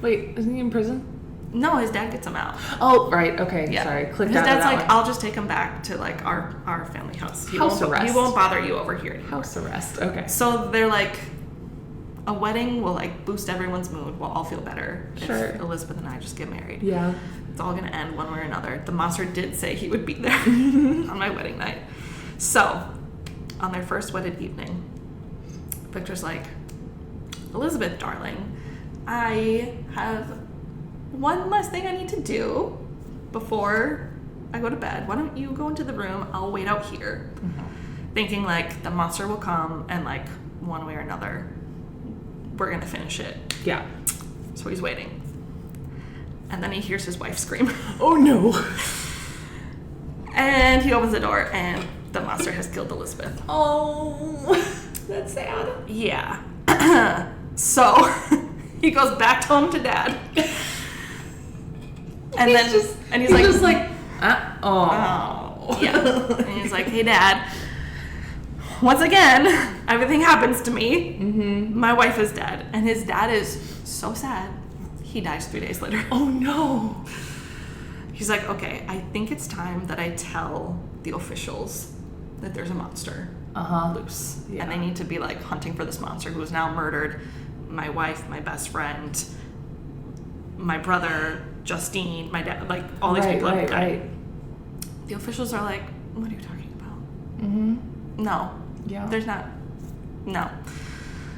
Wait, isn't he in prison? No, his dad gets him out. Oh, right. Okay. Yeah. Sorry. Clicked his out dad's of that like, one. I'll just take him back to like our family house. House arrest. He won't bother you over here anymore. House arrest. Okay. So they're like, a wedding will like boost everyone's mood. We'll all feel better Sure. if Elizabeth and I just get married. Yeah. It's all gonna end one way or another. The monster did say he would be there on my wedding night. So, on their first wedded evening, Victor's like, Elizabeth, darling, I have one last thing I need to do before I go to bed. Why don't you go into the room? I'll wait out here. Mm-hmm. Thinking like the monster will come and like one way or another, we're gonna finish it. Yeah. So he's waiting. And then he hears his wife scream. Oh no. And he opens the door and the monster has killed Elizabeth. Oh, that's sad. Yeah. So he goes back home to dad. And he's like, oh. Yeah. And he's like, hey dad, once again, everything happens to me. Mm-hmm. My wife is dead. And his dad is so sad. He dies 3 days later. Oh no. He's like, okay, I think it's time that I tell the officials that there's a monster loose. Yeah. And they need to be like hunting for this monster who has now murdered my wife, my best friend, my brother, Justine, my dad, like all these people. Right. The officials are like, what are you talking about? Mm-hmm. No. Yeah. There's not. No.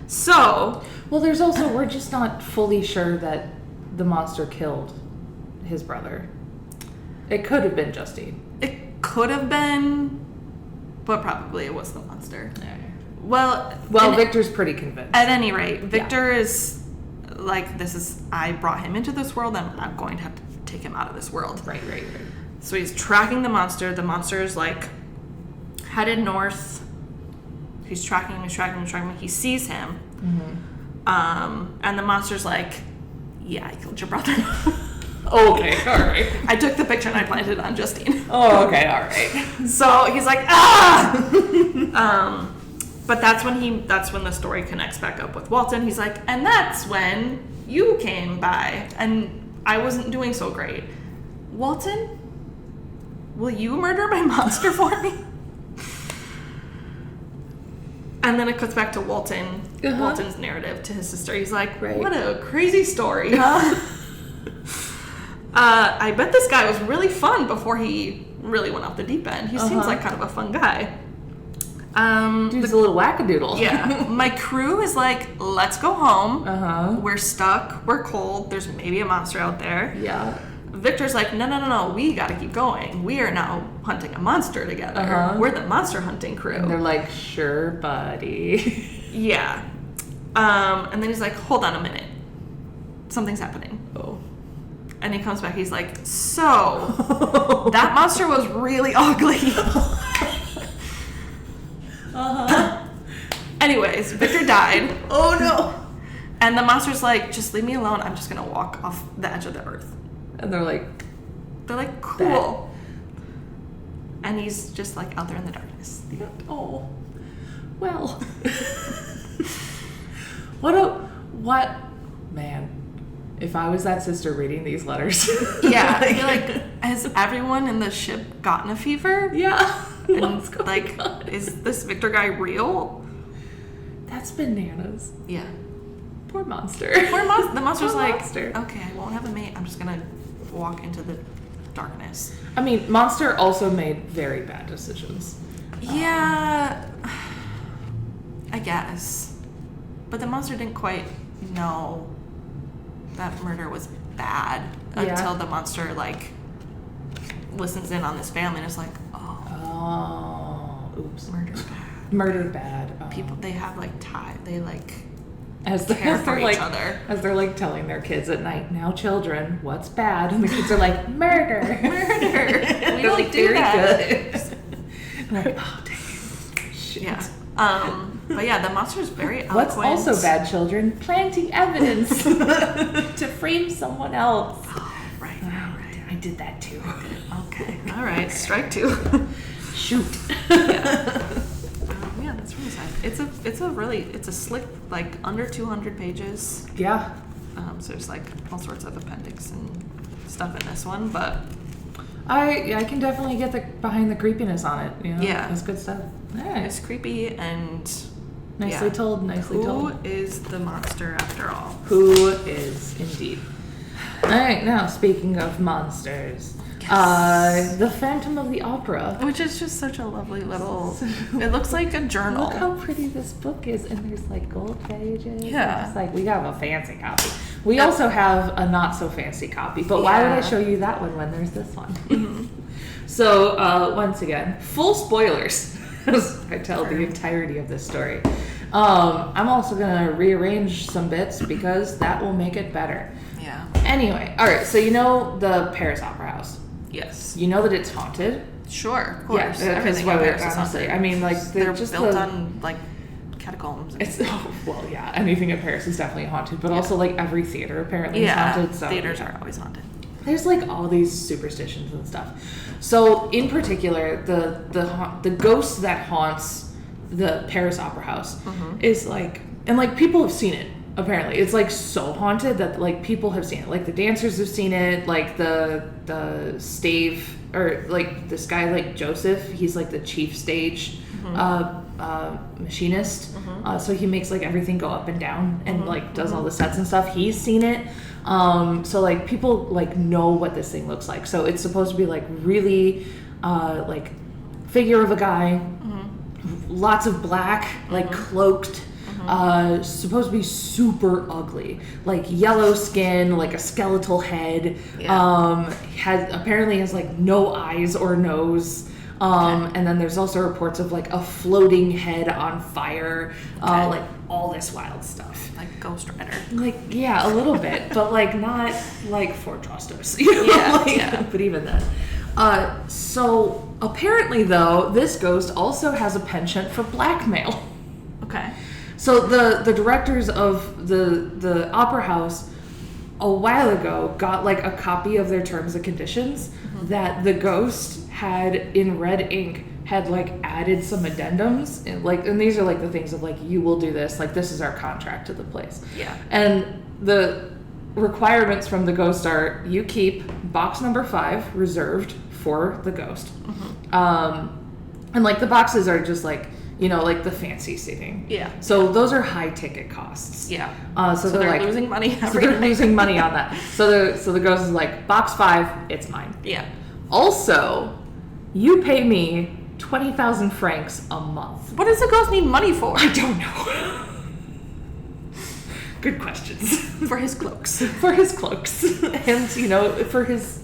So. Well, there's also, we're just not fully sure that the monster killed his brother. It could have been Justine. It could have been, but probably it was the monster. Yeah. Well, Victor's pretty convinced. At any rate, Victor is like, I brought him into this world, and I'm going to have to take him out of this world. Right. So he's tracking the monster. The monster is like headed north. He's tracking him. He sees him. Mm-hmm. And the monster's like, yeah, I killed your brother. Okay, all right. I took the picture and I planted it on Justine. Oh, okay, all right. So he's like, ah! But that's when the story connects back up with Walton. He's like, and that's when you came by, and I wasn't doing so great. Walton, will you murder my monster for me? And then it cuts back to Walton, Walton's narrative to his sister. He's like, what a crazy story, huh? I bet this guy was really fun before he really went off the deep end. He seems like kind of a fun guy. Dude's a little wackadoodle. Yeah. My crew is like, let's go home. We're stuck. We're cold. There's maybe a monster out there. Yeah. Victor's like, no. We got to keep going. We are now hunting a monster together. We're the monster hunting crew. And they're like, sure, buddy. Yeah. And then he's like, hold on a minute. Something's happening. Oh. And he comes back. He's like, so that monster was really ugly. Anyways, Victor died. Oh no. And the monster's like, just leave me alone. I'm just gonna walk off the edge of the earth. And they're like, cool. And he's just like out there in the darkness. Oh, well. What man. if I was that sister reading these letters. Yeah, I feel like, has everyone in the ship gotten a fever? Yeah. And like, is this Victor guy real? That's bananas. Yeah. Poor monster. The monster's Poor like, monster. okay, I won't have a mate. I'm just gonna walk into the darkness. I mean, Monster also made very bad decisions. Yeah, I guess. But the monster didn't quite know that murder was bad until the monster, like, listens in on this family and is like, Oh, oops. murder bad. Murder bad. Oh. People, they have, like, they, like, as care for they're each like, other. As they're like telling their kids at night, now children, what's bad? And the kids are like, murder. Murder. We They're don't like, do very that. good. Like, oh, dang. Shit. Yeah. But yeah, the monster's very What's eloquent. also bad, children? Planting evidence to frame someone else. Oh, right. I did that too. Okay. All right. Strike 2. Shoot. Yeah, that's really sad. It's a slick, like, under 200 pages. Yeah. So there's like all sorts of appendix and stuff in this one, but I can definitely get behind the creepiness on it. You know? Yeah. That's good stuff. All right. it's creepy and Nicely told. Nicely told. Who is the monster after all? Who is indeed. All right. Now, speaking of monsters, the Phantom of the Opera. Which is just such a lovely little. It looks like a journal. Look how pretty this book is, and there's like gold pages. Yeah. It's like we have a fancy copy. We also have a not so fancy copy, but why would I show you that one when there's this one? Mm-hmm. So once again, full spoilers as I tell the entirety of this story. I'm also gonna rearrange some bits because that will make it better. Yeah. Anyway, all right. So you know the Paris Opera House. Yes. You know that it's haunted. Sure. Of course. Yeah, because honestly, I mean, like they're just built on like catacombs. It's well, yeah. Anything in Paris is definitely haunted, but also like every theater apparently is haunted. So theaters are always haunted. There's like all these superstitions and stuff. So in particular, the ghost that haunts the Paris Opera House is like, and like people have seen it. Apparently, it's like so haunted that like people have seen it. Like the dancers have seen it. Like the stave or like this guy like Joseph. He's like the chief stage machinist. So he makes like everything go up and down and like does all the sets and stuff. He's seen it. So like people like know what this thing looks like. So it's supposed to be like really like figure of a guy, lots of black, like cloaked. Supposed to be super ugly, like yellow skin, like a skeletal head. Apparently has like no eyes or nose. And then there's also reports of like a floating head on fire, like all this wild stuff. Like Ghost Rider. Like, yeah, a little bit, but like not like Fort Trostos, you know? But even then. So apparently though, this ghost also has a penchant for blackmail. Okay. So the directors of the opera house a while ago got like a copy of their terms and conditions that the ghost had in red ink had like added some addendums and these are like the things of like you will do this, like this is our contract to the place. Yeah. And the requirements from the ghost are you keep box number 5 reserved for the ghost. And like the boxes are just like, you know, like the fancy seating. Yeah. So those are high ticket costs. Yeah. So they're like losing money every so they're night. losing money on that. So the ghost is like, box 5, it's mine. Yeah. Also, you pay me 20,000 francs a month. What does the ghost need money for? I don't know. Good questions. For his cloaks. For his cloaks. And, you know, for his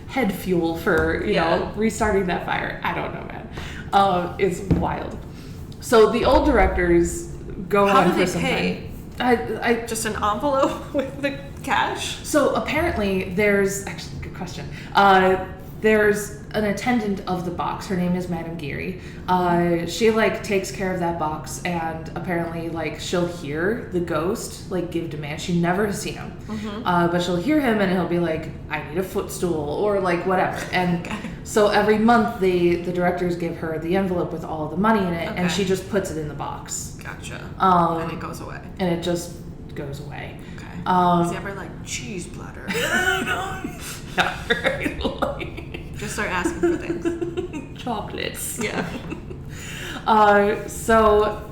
head fuel for, you know, restarting that fire. I don't know, man. It's wild. So the old directors go on for some time. I just an envelope with the cash. So apparently there's actually good question. There's an attendant of the box. Her name is Madame Geary. She like takes care of that box, and apparently like she'll hear the ghost like give demands. She never has seen him, but she'll hear him, and he'll be like, "I need a footstool," or like whatever. And so every month the directors give her the envelope with all the money in it, and she just puts it in the box. Gotcha. And it goes away. And it just goes away. Okay. Does he ever like cheese platter. I know. Yeah, right. Like, Just start asking for things. chocolates. Yeah. So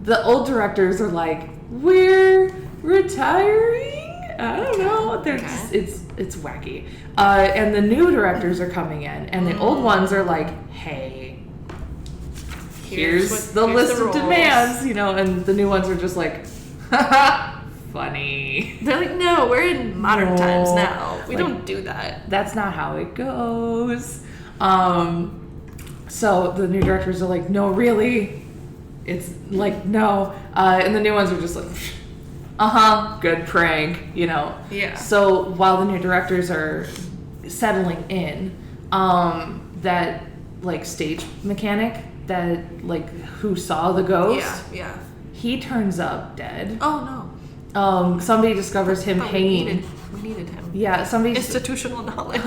the old directors are like, we're retiring. I don't know. They're just, it's wacky. And the new directors are coming in, and the old ones are like, hey, here's the list of rules. demands, and the new ones are just like, funny. They're like, no, we're in modern times now. We Like, don't do that. That's not how it goes. So the new directors are like, no, really? It's like, no. And the new ones are just like, good prank, Yeah. So while the new directors are settling in, that, like, stage mechanic that, like, who saw the ghost, Yeah. he turns up dead. Oh, no. Somebody discovers him hanging. We needed him. Yeah, somebody... Institutional knowledge.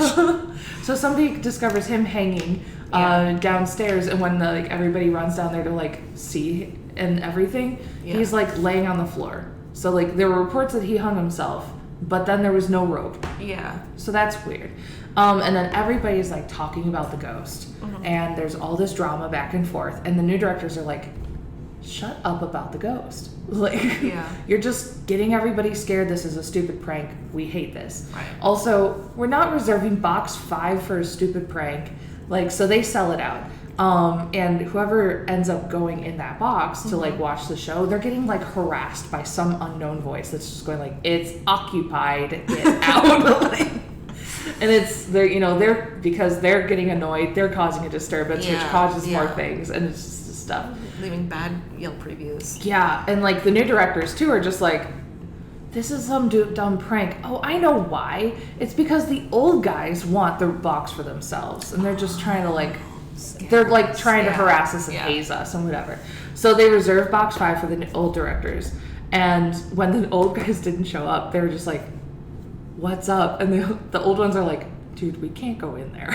So somebody discovers him hanging downstairs, and when everybody runs down there to like see and everything, he's like laying on the floor. So like there were reports that he hung himself, but then there was no rope. Yeah. So that's weird. And then everybody's like talking about the ghost, and there's all this drama back and forth, and the new directors are like, shut up about the ghost. Like, you're just getting everybody scared. This is a stupid prank. We hate this. Right. Also, we're not reserving box 5 for a stupid prank. Like, so they sell it out. And whoever ends up going in that box to like watch the show, they're getting like harassed by some unknown voice that's just going like, it's occupied, get out. And they're because they're getting annoyed, they're causing a disturbance, which causes more things, and it's just stuff. Leaving bad Yelp reviews. Yeah, and like the new directors too are just like, this is some dumb prank. Oh, I know why. It's because the old guys want the box for themselves, and they're just trying to like, they're like trying to harass us and haze us and whatever. So they reserved box 5 for the old directors, and when the old guys didn't show up, they were just like, what's up? And the old ones are like, dude, we can't go in there.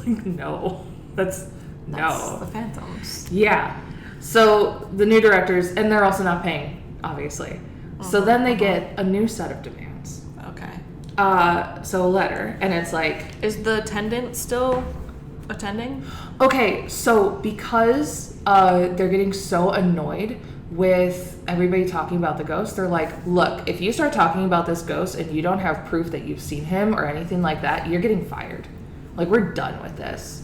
Like, no, that's the Phantoms. Yeah. So the new directors, and they're also not paying, obviously. So then they get a new set of demands. Okay. So a letter, and it's like... Is the attendant still attending? Okay, so because they're getting so annoyed with everybody talking about the ghost, they're like, look, if you start talking about this ghost and you don't have proof that you've seen him or anything like that, you're getting fired. Like, we're done with this.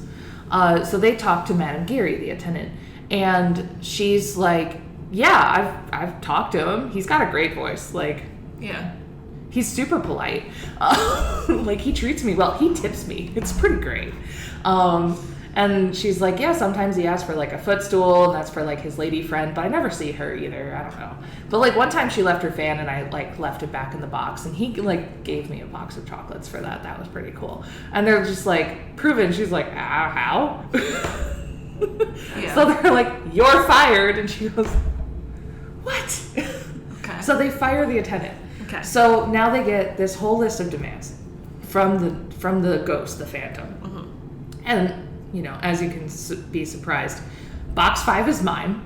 So they talk to Madame Geary, the attendant, and she's like, yeah, I've talked to him. He's got a great voice. Like, yeah, he's super polite. Like, he treats me well. He tips me. It's pretty great. And she's like, yeah, sometimes he asks for like a footstool, and that's for like his lady friend, but I never see her either. I don't know. But like one time she left her fan, and I like left it back in the box, and he like gave me a box of chocolates for that. That was pretty cool. And they're just like, proven. She's like, how? Yeah. So they're like, you're fired. And she goes, what? Okay. So they fire the attendant. Okay. So now they get this whole list of demands from the ghost, the phantom. And, as you can be surprised, box 5 is mine.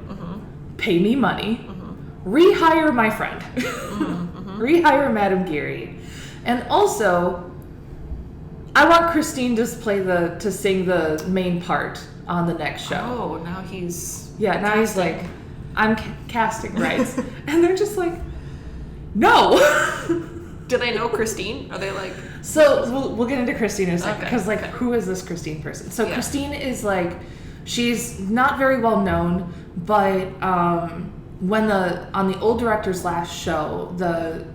Pay me money. Rehire my friend. Rehire Madame Geary. And also, I want Christine to sing the main part on the next show. Oh, now he's... Yeah, now he's like, I'm casting rights. And they're just like, no. Do they know Christine? Are they like... So we'll get into Christine in a second, because Okay. who is this Christine person? So Christine is like, she's not very well known, but when on the old director's last show, the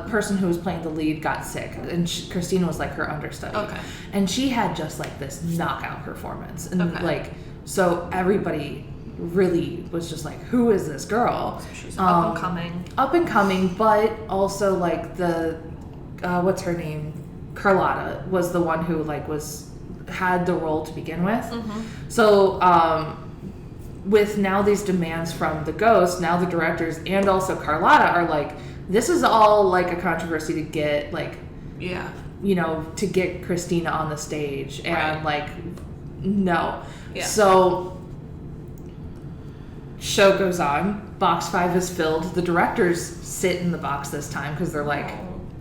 person who was playing the lead got sick, and Christine was like her understudy. Okay. And she had just like this knockout performance, and so everybody really was just like, who is this girl? So she's up and coming, but also like the what's her name, Carlotta, was the one who like had the role to begin with. So with now these demands from the ghost, now the directors and also Carlotta are like, this is all like a controversy to get like, to get Christina on the stage, and like, no. So show goes on. Box 5 is filled. The directors sit in the box this time because they're like,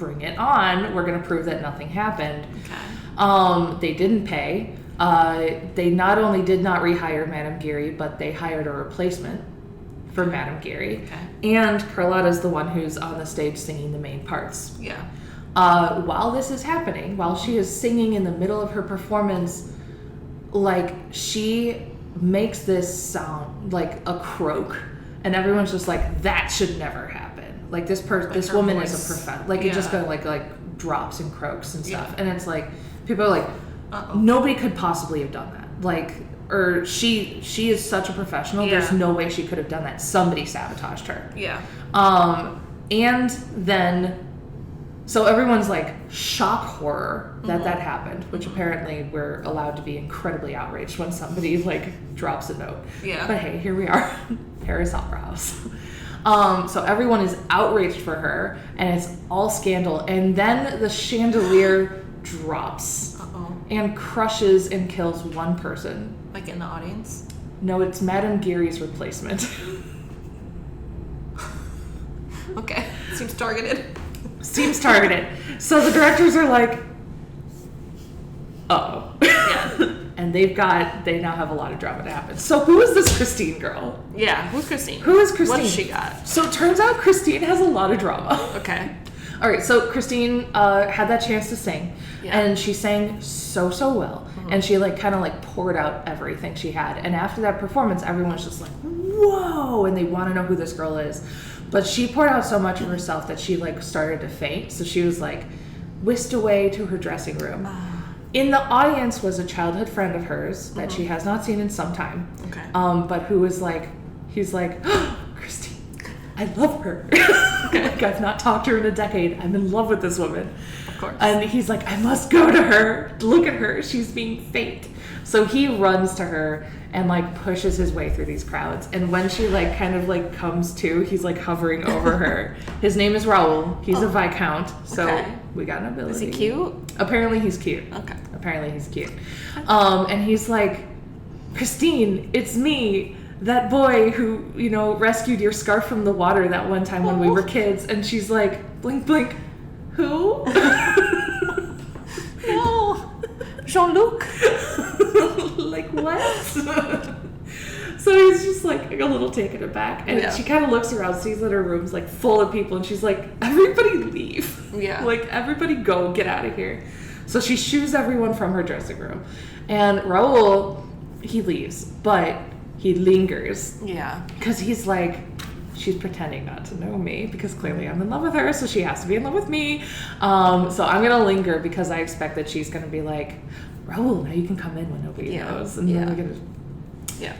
bring it on. We're going to prove that nothing happened. Okay. They didn't pay. They not only did not rehire Madame Geary, but they hired a replacement for Madame Geary. Okay. And Carlotta's the one who's on the stage singing the main parts. Yeah. While this is happening, while she is singing in the middle of her performance, like, she makes this sound like a croak, and everyone's just like, that should never happen. Like, this woman voice. is a professional. Like, it just kind of like drops and croaks and stuff. And it's like, people are like, nobody could possibly have done that. Like, or she is such a professional. Yeah. There's no way she could have done that. Somebody sabotaged her. Yeah. And then, so everyone's like shock horror that happened, which apparently we're allowed to be incredibly outraged when somebody like drops a note. Yeah. But hey, here we are, Paris Opera House. So everyone is outraged for her, and it's all scandal. And then the chandelier drops and crushes and kills one person. Like in the audience? No, it's Madame Geary's replacement. Okay. Seems targeted. Seems targeted. So the directors are like, uh-oh. Yeah. And they now have a lot of drama to happen. So who is this Christine girl? Yeah. Who's Christine? Who is Christine? What's she got? So it turns out Christine has a lot of drama. Okay. All right, so Christine had that chance to sing, and she sang so well, and she like kind of like poured out everything she had. And after that performance, everyone's just like, whoa, and they want to know who this girl is. But she poured out so much of herself that she like started to faint, so she was like whisked away to her dressing room. In the audience was a childhood friend of hers that she has not seen in some time. Okay. But who was like, he's like, oh, Christine, I love her. Like, I've not talked to her in a decade. I'm in love with this woman. Of course. And he's like, I must go to her. Look at her. She's being faked. So he runs to her and like pushes his way through these crowds. And when she like kind of like comes to, he's like hovering over her. His name is Raoul. He's a Viscount. So we got an ability. Is he cute? Apparently he's cute. Okay. Apparently he's cute. And he's like, Christine, it's me. That boy who, you know, rescued your scarf from the water that one time when we were kids. And she's like, blink, blink, who? No. Jean-Luc. Like, what? So he's just like a little taken aback. And she kind of looks around, sees that her room's like full of people. And she's like, everybody leave. Yeah. Like, everybody go, get out of here. So she shoos everyone from her dressing room. And Raoul, he leaves. But he lingers. Yeah. Because he's like, she's pretending not to know me because clearly I'm in love with her, so she has to be in love with me. So I'm going to linger because I expect that she's going to be like, Raoul, now you can come in when nobody knows. And then we're going to... Yeah.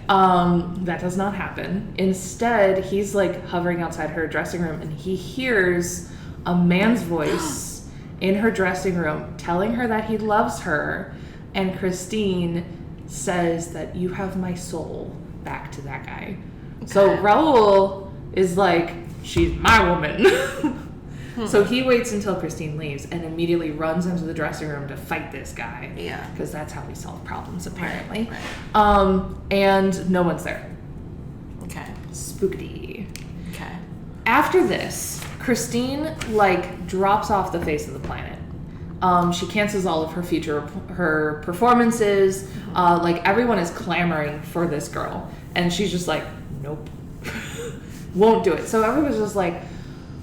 That does not happen. Instead, he's like hovering outside her dressing room and he hears a man's voice in her dressing room telling her that he loves her. And Christine says that you have my soul back to that guy. Okay. So Raoul is like, she's my woman. So he waits until Christine leaves and immediately runs into the dressing room to fight this guy. Yeah. Because that's how we solve problems, apparently. Right. And no one's there. Okay. Spookedy. Okay. After this, Christine, like, drops off the face of the planet. She cancels all of her performances. Like, everyone is clamoring for this girl. And she's just like, nope. Won't do it. So everyone's just like,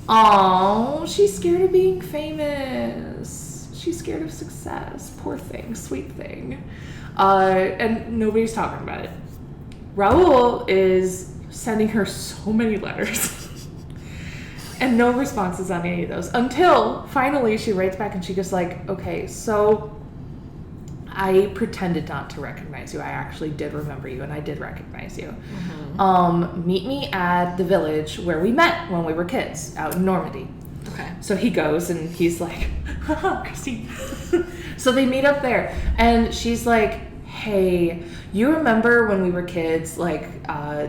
oh, she's scared of being famous. She's scared of success. Poor thing. Sweet thing. And nobody's talking about it. Raoul is sending her so many letters. And no responses on any of those. Until, finally, she writes back and she goes like, okay, so I pretended not to recognize you. I actually did remember you, and I did recognize you. Mm-hmm. Meet me at the village where we met when we were kids, out in Normandy. Okay. So he goes, and he's like, haha, Christine. So they meet up there, and she's like, hey, you remember when we were kids, like,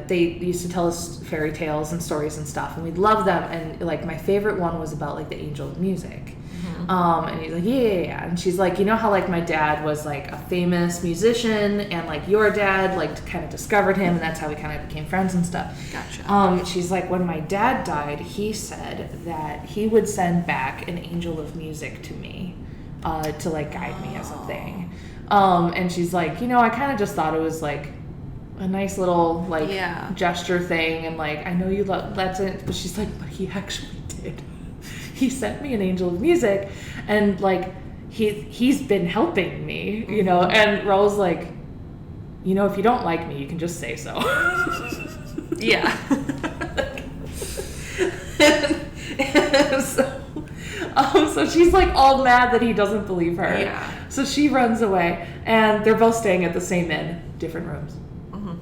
they used to tell us fairy tales and stories and stuff, and we'd love them, and, like, my favorite one was about, like, the angel of music. And he's like, yeah. And she's like, you know how, like, my dad was, like, a famous musician, and, like, your dad, like, kind of discovered him, and that's how we kind of became friends and stuff. Gotcha. She's like, when my dad died, he said that he would send back an angel of music to me, to, like, guide me as a thing. And she's like, you know, I kind of just thought it was, like, a nice little, like, gesture thing, and, like, I know you love, that's it, but she's like, but he actually did. He sent me an angel of music, and, like, he's been helping me, you know, and Raul's like, you know, if you don't like me, you can just say so. Yeah. and so she's, like, all mad that he doesn't believe her. Yeah. So she runs away, and they're both staying at the same inn, different rooms.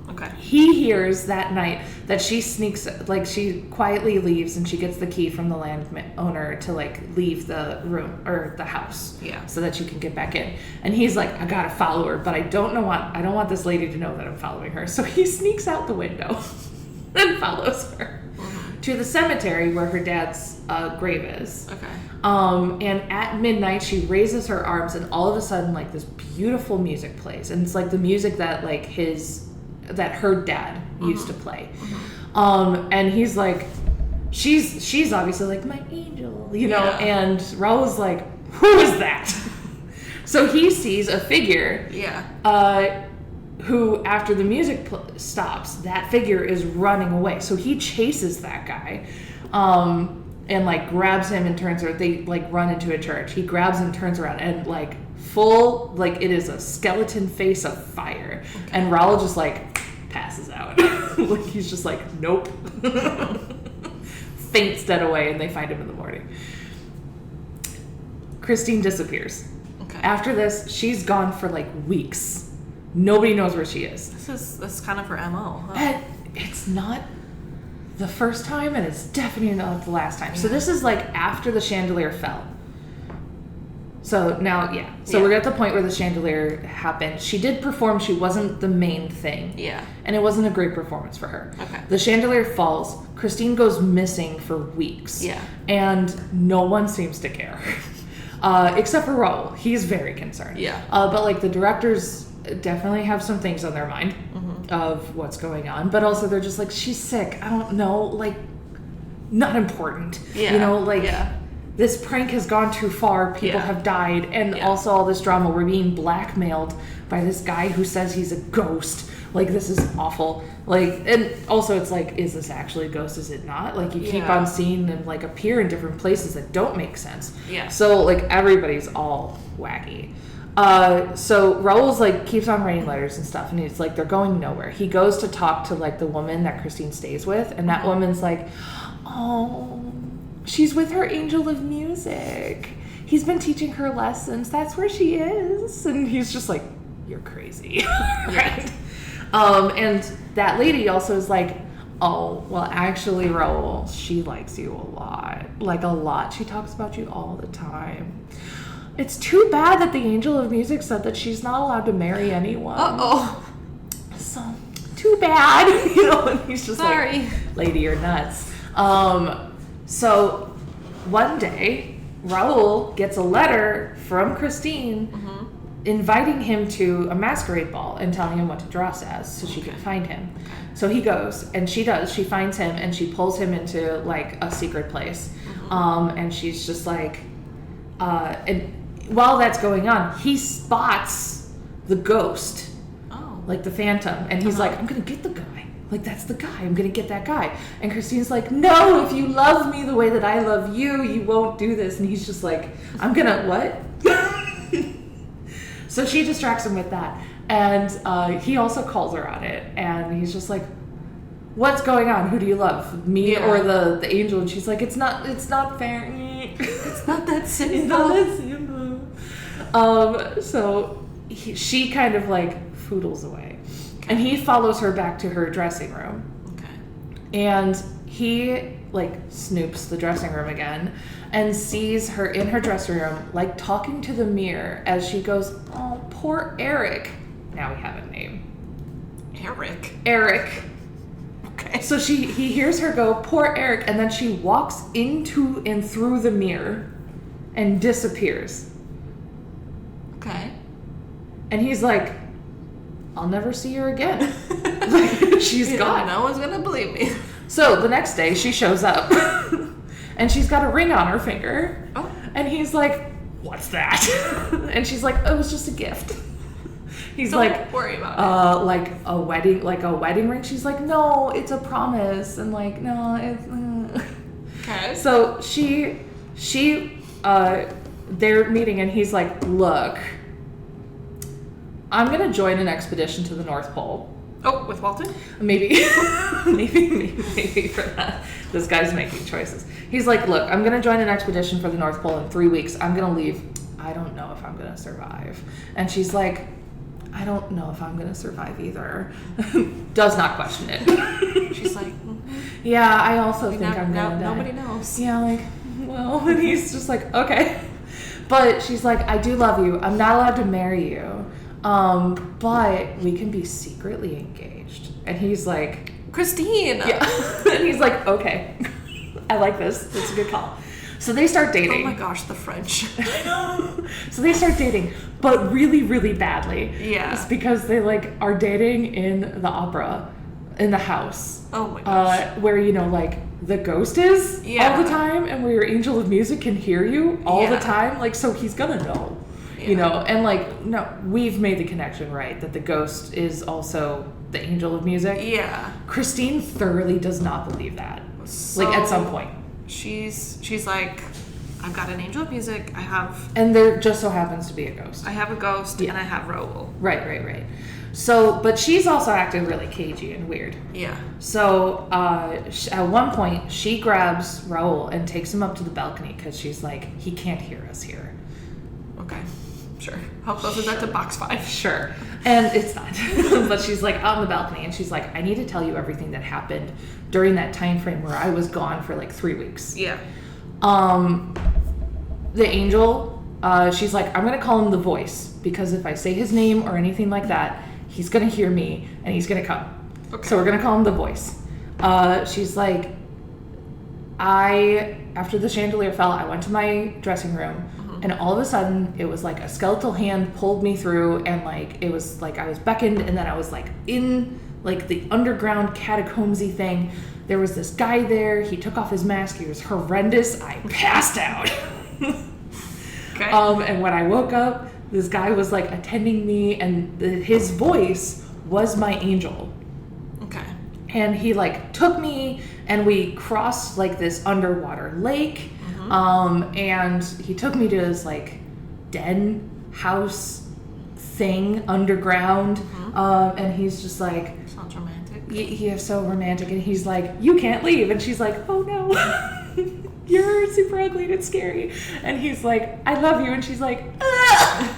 Okay. He hears that night that she sneaks, like, she quietly leaves, and she gets the key from the landowner to, like, leave the room or the house, so that she can get back in. And he's like, I gotta follow her, but I don't want this lady to know that I'm following her. So he sneaks out the window and follows her to the cemetery where her dad's grave is. Okay. And at midnight, she raises her arms, and all of a sudden, like, this beautiful music plays, and it's like the music that, like, that her dad used to play. And he's like, she's obviously like, my angel, you know, and Raul's like, who is that? So he sees a figure, who, after the music stops, that figure is running away. So he chases that guy, and, like, grabs him and turns around. They, like, run into a church. He grabs him, turns around, and, like, full, like, it is a skeleton face of fire. Okay. And Raul just, like, passes out. Like, he's just like, nope. Faints dead away, and they find him in the morning. Christine disappears. Okay. After this, she's gone for, like, weeks. Nobody knows where she is. This is kind of her MO. Huh? And it's not the first time, and it's definitely not the last time. So this is, like, after the chandelier fell. So now, So we're at the point where the chandelier happened. She did perform. She wasn't the main thing. Yeah. And it wasn't a great performance for her. Okay. The chandelier falls. Christine goes missing for weeks. Yeah. And no one seems to care. Except for Raul. He's very concerned. Yeah. But, like, the directors definitely have some things on their mind of what's going on. But also they're just like, she's sick. I don't know. Like, not important. Yeah. You know, like... Yeah. This prank has gone too far. People have died. And also all this drama. We're being blackmailed by this guy who says he's a ghost. Like, this is awful. Like, and also it's like, is this actually a ghost? Is it not? Like, you keep on seeing them, like, appear in different places that don't make sense. Yeah. So, like, everybody's all wacky. So Raul's, like, keeps on writing letters and stuff. And it's like, they're going nowhere. He goes to talk to, like, the woman that Christine stays with. And that woman's like, oh... She's with her angel of music. He's been teaching her lessons. That's where she is. And he's just like, you're crazy. Right? And that lady also is like, oh, well, actually, Raul, she likes you a lot. Like, a lot. She talks about you all the time. It's too bad that the angel of music said that she's not allowed to marry anyone. Uh-oh. So, too bad. You know, and he's just like, lady, you're nuts. So one day, Raul gets a letter from Christine inviting him to a masquerade ball and telling him what to dress as so she can find him. So he goes, and she does. She finds him, and she pulls him into, like, a secret place. And she's just like, and while that's going on, he spots the ghost, like the phantom, and he's like, I'm going to get the guy. Like, that's the guy. I'm going to get that guy. And Christine's like, no, if you love me the way that I love you, you won't do this. And he's just like, I'm going to, what? So she distracts him with that. And he also calls her on it. And he's just like, what's going on? Who do you love? Me or the angel? And she's like, it's not fair. It's not that simple. It's not that simple. So she kind of, like, foodles away. And he follows her back to her dressing room. Okay. And he, like, snoops the dressing room again and sees her in her dressing room, like, talking to the mirror as she goes, oh, poor Eric. now we have a name. Eric. Okay. So he hears her go, poor Eric, and then she walks into and through the mirror and disappears. Okay. And he's like, I'll never see her again. Like, she's gone. No one's gonna believe me. So the next day she shows up and she's got a ring on her finger. Oh. And he's like, what's that? And she's like, oh, it was just a gift. He's Don't like, worry about it. like a wedding ring. She's like, no, it's a promise. And like, no, it's. Okay. So they're meeting, and he's like, look, I'm gonna join an expedition to the North Pole. Oh, with Walton? Maybe for that. This guy's making choices. He's like, look, I'm gonna join an expedition for the North Pole in 3 weeks. I'm gonna leave. I don't know if I'm gonna survive. And she's like, I don't know if I'm gonna survive either. Does not question it. She's like, yeah, I also think I'm gonna die. Nobody knows. Yeah, like, well, and he's just like, okay. But she's like, I do love you. I'm not allowed to marry you. But we can be secretly engaged. And he's like, Christine. yeah. And he's like, okay. I like this. It's a good call. So they start dating. Oh my gosh, the French. So they start dating, but really, really badly. Yeah. It's because they like are dating in the opera, in the house. Oh my gosh. Where, you know, like the ghost is all the time, and where your angel of music can hear you all the time. Like, so he's gonna know, you know, and like, no, we've made the connection, right? That the ghost is also the angel of music. Yeah. Christine thoroughly does not believe that. So like at some point. She's like, I've got an angel of music. And there just so happens to be a ghost. I have a ghost, and I have Raoul. Right. So, but she's also acting really cagey and weird. Yeah. So, at one point, she grabs Raoul and takes him up to the balcony because she's like, he can't hear us here. Okay. Sure. How close is that to box 5? Sure. And it's not. But she's like on the balcony, and she's like, I need to tell you everything that happened during that time frame where I was gone for like 3 weeks. Yeah. The angel, she's like, I'm going to call him the voice, because if I say his name or anything like that, he's going to hear me and he's going to come. Okay. So we're going to call him the voice. She's like, after the chandelier fell, I went to my dressing room, and all of a sudden it was like a skeletal hand pulled me through, and like, it was like I was beckoned, and then I was like in like the underground catacombsy thing. There was this guy there. He took off his mask. He was horrendous. I passed out. Okay. And when I woke up, this guy was like attending me, and his voice was my angel. Okay. And he like took me, and we crossed like this underwater lake. And he took me to his like den house thing underground. And he's just like, sounds romantic. He is so romantic, and he's like, you can't leave. And she's like, oh no. You're super ugly and it's scary. And he's like, I love you. And she's like, ah!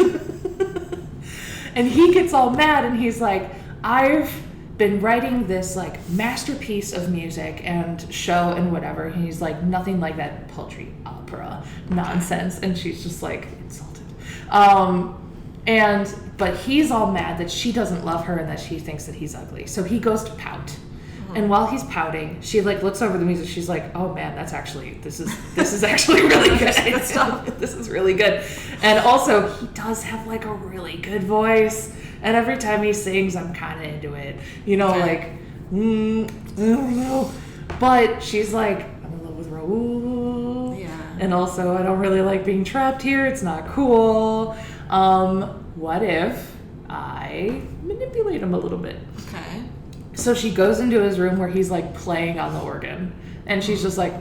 And he gets all mad, and he's like, I've been writing this like masterpiece of music and show and whatever. And he's like, nothing like that paltry opera nonsense. And she's just like insulted. But he's all mad that she doesn't love her and that she thinks that he's ugly. So he goes to pout. And while he's pouting, she like looks over the music. She's like, "Oh man, this is actually really good stuff. This is really good." And also, he does have like a really good voice. And every time he sings, I'm kind of into it. You know, like, I don't know. But she's like, I'm in love with Raoul. Yeah. And also, I don't really like being trapped here. It's not cool. What if I manipulate him a little bit? Okay. So she goes into his room where he's like playing on the organ, and she's just like,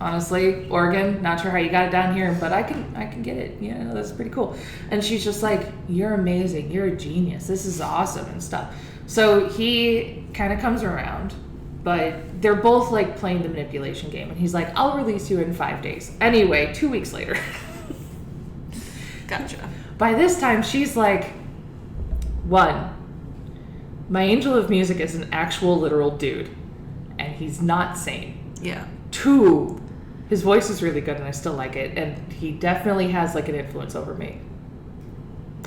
honestly, organ, not sure how you got it down here, but I can get it. Yeah, that's pretty cool. And she's just like, you're amazing, you're a genius, this is awesome and stuff. So he kind of comes around, but they're both like playing the manipulation game, and he's like, I'll release you in 5 days. Anyway, 2 weeks later. Gotcha. By this time, she's like, 1, my angel of music is an actual literal dude, and he's not sane. Yeah. 2, his voice is really good, and I still like it, and he definitely has like an influence over me.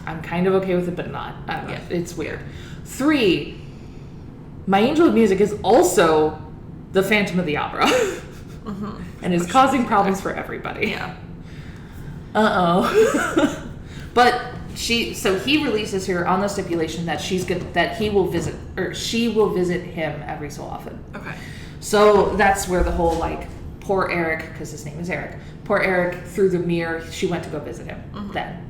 I'm kind of okay with it, but not. I don't know. Yeah. It's weird. 3, my angel of music is also the Phantom of the Opera. And is causing problems for everybody. Yeah. Uh-oh. But so he releases her on the stipulation that that he will visit, or she will visit him every so often. Okay. So that's where the whole, like, poor Eric, because his name is Eric, poor Eric, through the mirror, she went to go visit him then.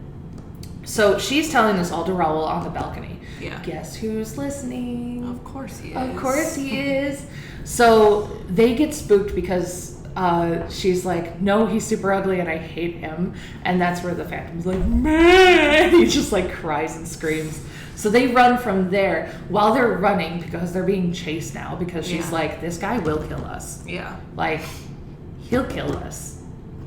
So she's telling this all to Raul on the balcony. Yeah. Guess who's listening? Of course he is. Of course he is. So they get spooked because she's like, no, he's super ugly and I hate him. And that's where the Phantom's like, man, he just like cries and screams. So they run from there. While they're running, because they're being chased now, because she's like, this guy will kill us. Yeah. Like, he'll kill us.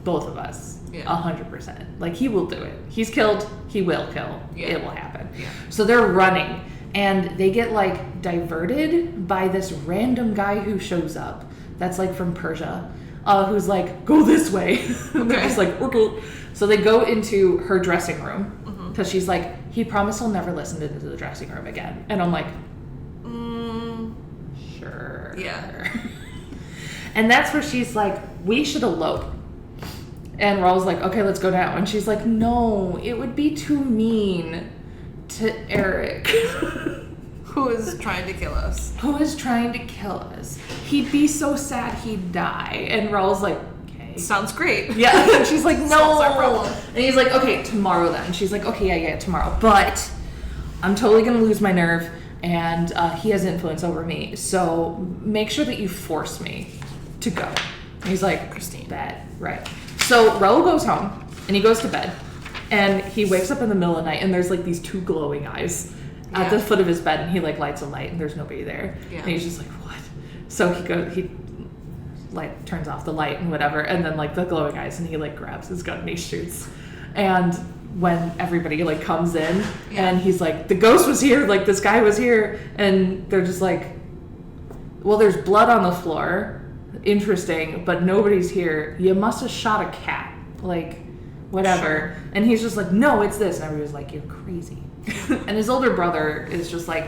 Both of us. Yeah. 100%. Like, he will do it. He's killed, he will kill. Yeah. It will happen. Yeah. So they're running, and they get, like, diverted by this random guy who shows up. That's, like, from Persia. Who's like, go this way. And they're just like, okay. So they go into her dressing room, because she's like, he promised he'll never listen to the dressing room again. And I'm like, sure. Yeah. And that's where she's like, we should elope. And Raul's like, okay, let's go now. And she's like, no, it would be too mean to Eric. Who is trying to kill us? Who is trying to kill us? He'd be so sad he'd die. And Raul's like, okay. Sounds great. Yeah. And she's like, no. Solves our problem. And he's like, okay, tomorrow then. And she's like, okay, yeah, tomorrow. But I'm totally going to lose my nerve. And he has influence over me. So make sure that you force me to go. And he's like, Christine. Bad. Right. So Raul goes home and he goes to bed. And he wakes up in the middle of the night and there's like these 2 glowing eyes at the foot of his bed, and he like lights a light and there's nobody there. Yeah. And he's just like, what? So he like turns off the light and whatever, and then like the glowing eyes, and he like grabs his gun and he shoots. And when everybody like comes in and he's like, the ghost was here, like this guy was here, and they're just like, well, there's blood on the floor, interesting, but nobody's here. You must have shot a cat, like whatever. Sure. And he's just like, no, it's this. And everybody's like, you're crazy. And his older brother is just like,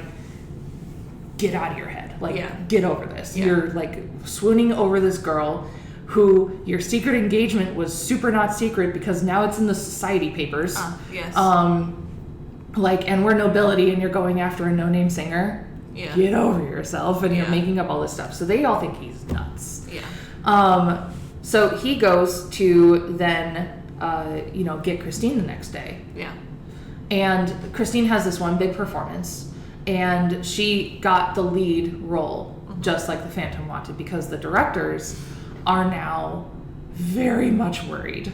get out of your head. Like, get over this. Yeah. You're like swooning over this girl who your secret engagement was super not secret because now it's in the society papers. Yes. Like, and we're nobility and you're going after a no-name singer. Yeah. Get over yourself, and you're making up all this stuff. So they all think he's nuts. Yeah. So he goes to then, get Christine the next day. Yeah. And Christine has this one big performance, and she got the lead role, just like the Phantom wanted, because the directors are now very much worried.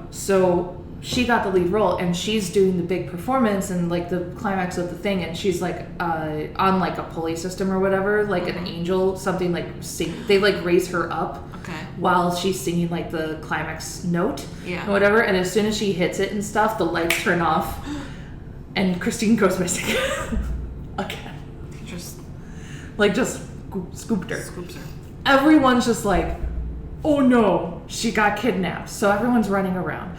So she got the lead role, and she's doing the big performance and like the climax of the thing, and she's like on like a pulley system or whatever, like an angel, something like they like raise her up while she's singing like the climax note or whatever, and as soon as she hits it and stuff, the lights turn off and Christine goes missing again. Just scooped her. Scoops her. Everyone's just like, oh no, she got kidnapped. So everyone's running around.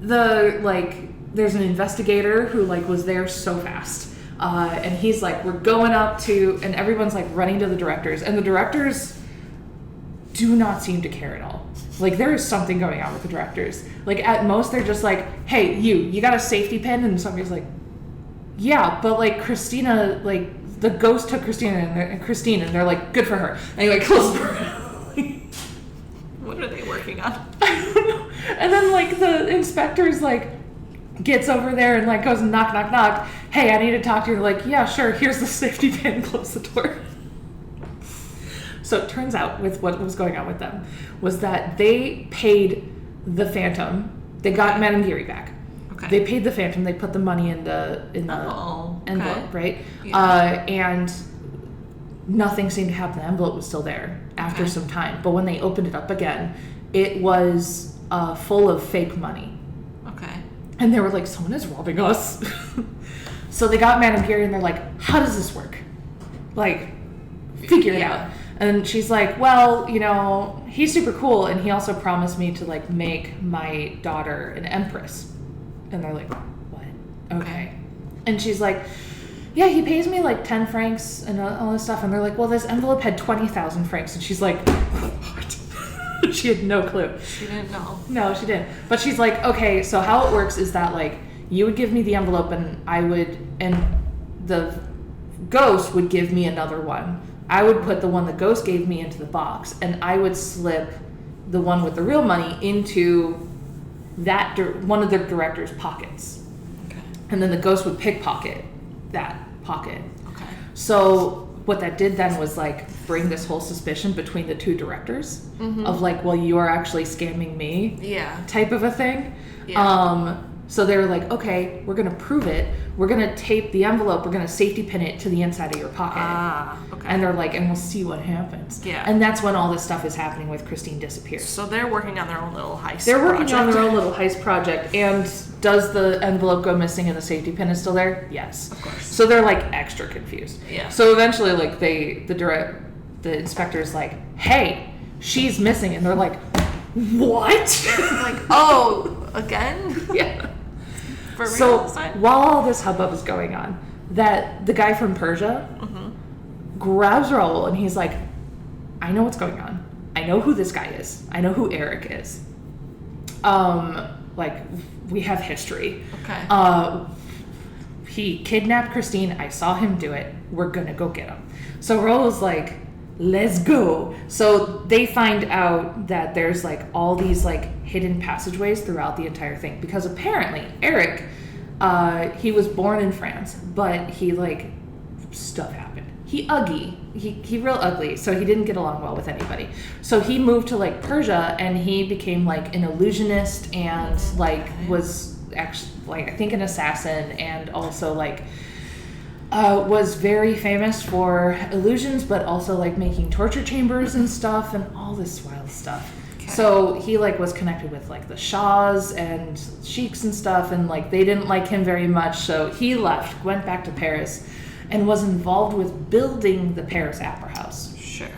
There's an investigator who like was there so fast, and he's like, we're going up to, and everyone's like running to the directors, and the directors do not seem to care at all. Like, there is something going on with the directors. Like, at most they're just like, hey, you got a safety pin? And somebody's like, yeah, but like Christina, like the ghost took Christina and they're like, good for her. Anyway, close the door. What are they working on? I don't know. And then like the inspector's like gets over there and like goes knock knock knock. Hey, I need to talk to you. They're like, yeah, sure. Here's the safety pin. Close the door. So it turns out with what was going on with them was that they paid the Phantom. They got Madame Geary back. Okay. They paid the Phantom. They put the money in the envelope, right? Yeah. And nothing seemed to happen. The envelope was still there after some time. But when they opened it up again, it was full of fake money. Okay. And they were like, someone is robbing us. So they got Madame Geary and they're like, how does this work? Like, figure it out. And she's like, well, he's super cool, and he also promised me to like make my daughter an empress. And they're like, what? Okay. And she's like, yeah, he pays me like 10 francs and all this stuff. And they're like, well, this envelope had 20,000 francs. And she's like, what? She had no clue. She didn't know. No, she didn't. But she's like, okay, so how it works is that like you would give me the envelope and the ghost would give me another one. I would put the one the ghost gave me into the box, and I would slip the one with the real money into one of the director's pockets. Okay. And then the ghost would pickpocket that pocket. Okay. So what that did then was like bring this whole suspicion between the two directors of like, well, you are actually scamming me. Yeah. Type of a thing. Yeah. So they were like, okay, we're going to prove it. We're going to tape the envelope. We're going to safety pin it to the inside of your pocket. Okay. And they're like, and we'll see what happens. Yeah. And that's when all this stuff is happening with Christine disappears. So they're working on their own little heist They're working project. on their own little heist project. And does the envelope go missing and the safety pin is still there? Yes. Of course. So they're like extra confused. Yeah. So eventually like the inspector's like, hey, she's missing. And they're like, what? Like, oh, again? Yeah. For real So this time? while all this hubbub is going on, that the guy from Persia grabs Raul and he's like, I know what's going on. I know who this guy is. I know who Eric is. Like, we have history. Okay. He kidnapped Christine. I saw him do it. We're gonna go get him. So Raul's like, let's go. So they find out that there's like all these like hidden passageways throughout the entire thing, because apparently Eric, he was born in France, but he like stuff happened. He real ugly, so he didn't get along well with anybody. So he moved to like Persia, and he became like an illusionist and like was actually like I think an assassin, and also like was very famous for illusions, but also like making torture chambers and stuff and all this wild stuff. Okay. So he like was connected with like the Shahs and sheiks and stuff, and like they didn't like him very much. So he left, went back to Paris, and was involved with building the Paris Opera House. Sure.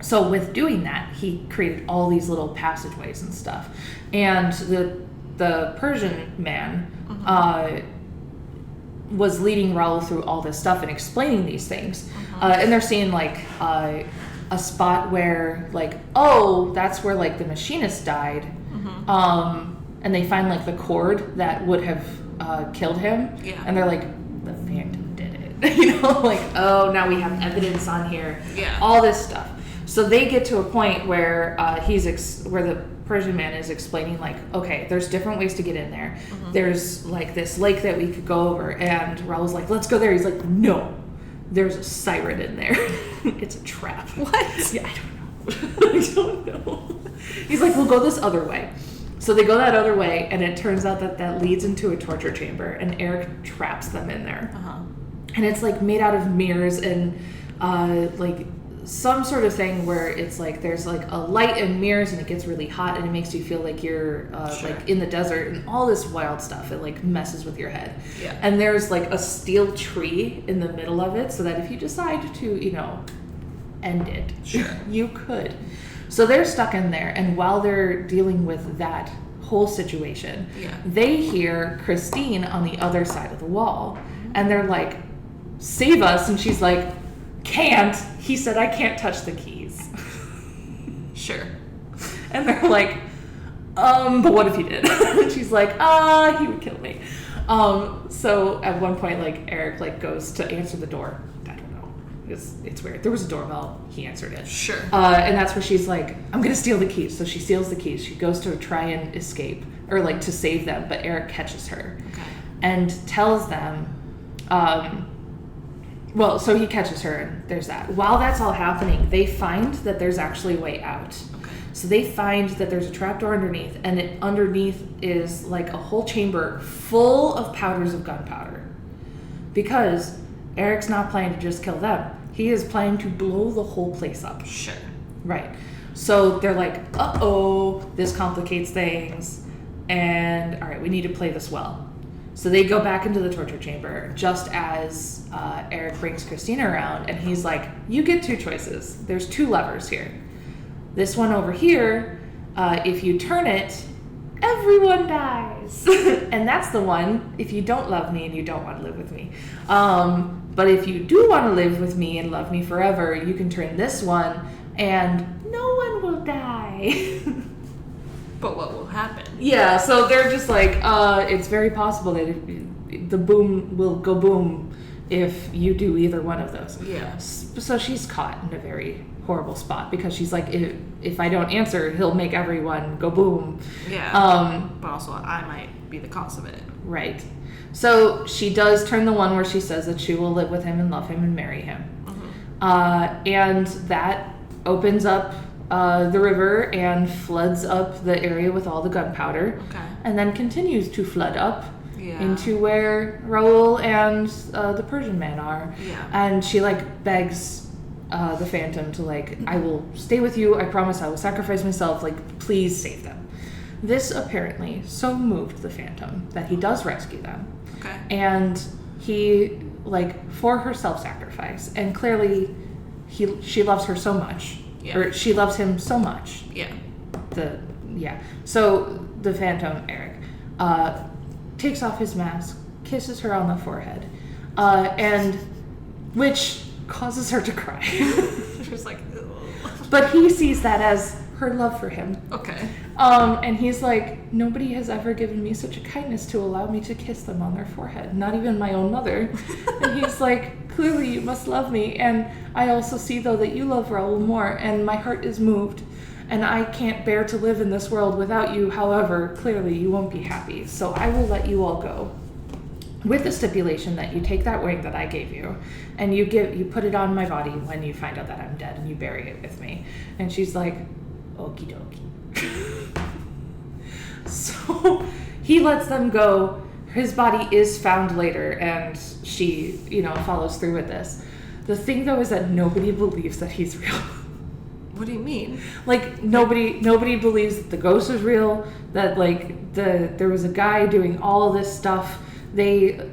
So with doing that, he created all these little passageways and stuff. And the Persian man was leading Raul through all this stuff and explaining these things. And they're seeing like a spot where like, oh, that's where like the machinist died. And they find like the cord that would have killed him. Yeah. And they're like, the Phantom did it. You know, like, oh, now we have evidence on here. Yeah. All this stuff. So they get to a point where where the Persian man is explaining like, okay, there's different ways to get in there. There's like this lake that we could go over, and Raul's like, let's go there. He's like, no, there's a siren in there. It's a trap. What? Yeah, I don't know. He's like, we'll go this other way. So they go that other way, and it turns out that leads into a torture chamber, and Eric traps them in there. And it's like made out of mirrors and like some sort of thing where it's like there's like a light and mirrors, and it gets really hot, and it makes you feel like you're like in the desert, and all this wild stuff. It like messes with your head. Yeah. And there's like a steel tree in the middle of it, so that if you decide to, you know, end it, you could. So they're stuck in there, and while they're dealing with that whole situation, they hear Christine on the other side of the wall, and they're like, save us. And she's like, can't. He said I can't touch the keys. Sure. And they're like, but what if he did? And she's like, he would kill me. So at one point, like, Eric like goes to answer the door. I don't know. It's weird. There was a doorbell. He answered it. Sure. And that's where she's like, I'm gonna steal the keys. So she steals the keys. She goes to try and escape, or like to save them, but Eric catches her. Okay. And tells them, well, so he catches her, and there's that. While that's all happening, they find that there's actually a way out. Okay. So they find that there's a trapdoor underneath, and underneath is like a whole chamber full of powders of gunpowder. Because Eric's not planning to just kill them. He is planning to blow the whole place up. Sure. Right. So they're like, uh-oh, this complicates things. And, all right, we need to play this well. So they go back into the torture chamber just as Eric brings Christina around, and he's like, you get two choices. There's two levers here. This one over here, if you turn it, everyone dies. And that's the one if you don't love me and you don't want to live with me. But if you do want to live with me and love me forever, you can turn this one and no one will die. But what will happen? Yeah, so they're just like, it's very possible that the boom will go boom if you do either one of those. Yeah. So she's caught in a very horrible spot because she's like, if I don't answer, he'll make everyone go boom. Yeah. But also, I might be the cause of it. Right. So she does turn the one where she says that she will live with him and love him and marry him. Mm-hmm. And that opens up the river and floods up the area with all the gunpowder. Okay. And then continues to flood up into where Raoul and the Persian man are. Yeah. And she like begs the Phantom to like, I will stay with you. I promise I will sacrifice myself. Like, please save them. This apparently so moved the Phantom that he does rescue them. Okay. And he, like, for her self-sacrifice, and clearly she loves her so much. Yeah. Or she loves him so much. Yeah. So the Phantom, Eric, takes off his mask, kisses her on the forehead, and which causes her to cry. She's like, ugh. But he sees that as her love for him. Okay. And he's like, nobody has ever given me such a kindness to allow me to kiss them on their forehead, not even my own mother. And he's like, clearly you must love me, and I also see though that you love Raoul more, and my heart is moved, and I can't bear to live in this world without you. However, clearly you won't be happy, so I will let you all go, with the stipulation that you take that ring that I gave you and you put it on my body when you find out that I'm dead, and you bury it with me. And she's like, okie dokie. So he lets them go. His body is found later, and she, follows through with this. The thing though is that nobody believes that he's real. What do you mean? Like, nobody believes that the ghost is real, that like there was a guy doing all this stuff. They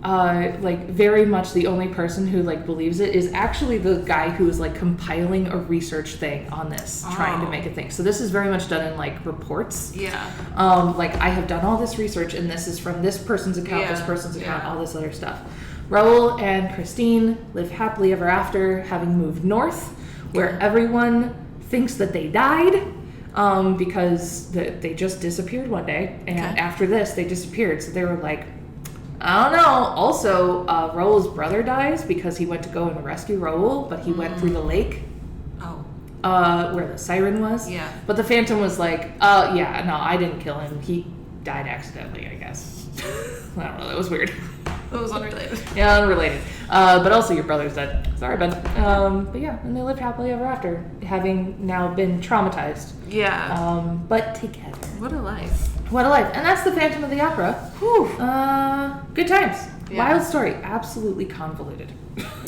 very much the only person who like believes it is actually the guy who is like compiling a research thing on this, trying to make a thing. So this is very much done in like reports. Yeah. Like, I have done all this research, and this is from this person's account, this person's account, all this other stuff. Raoul and Christine live happily ever after, having moved north, where everyone thinks that they died, because they just disappeared one day, and after this they disappeared. So they were like, I don't know. Also, Raoul's brother dies because he went to go and rescue Raoul, but he went through the lake. Oh. Where the siren was. Yeah. But the Phantom was like, no, I didn't kill him. He died accidentally, I guess. I don't know. That was weird. It was unrelated. Yeah, unrelated. But also your brother's dead. Sorry, bud. But yeah, and they lived happily ever after, having now been traumatized. Yeah. But together. What a life. What a life. And that's the Phantom of the Opera. Whew. Good times. Yeah. Wild story. Absolutely convoluted.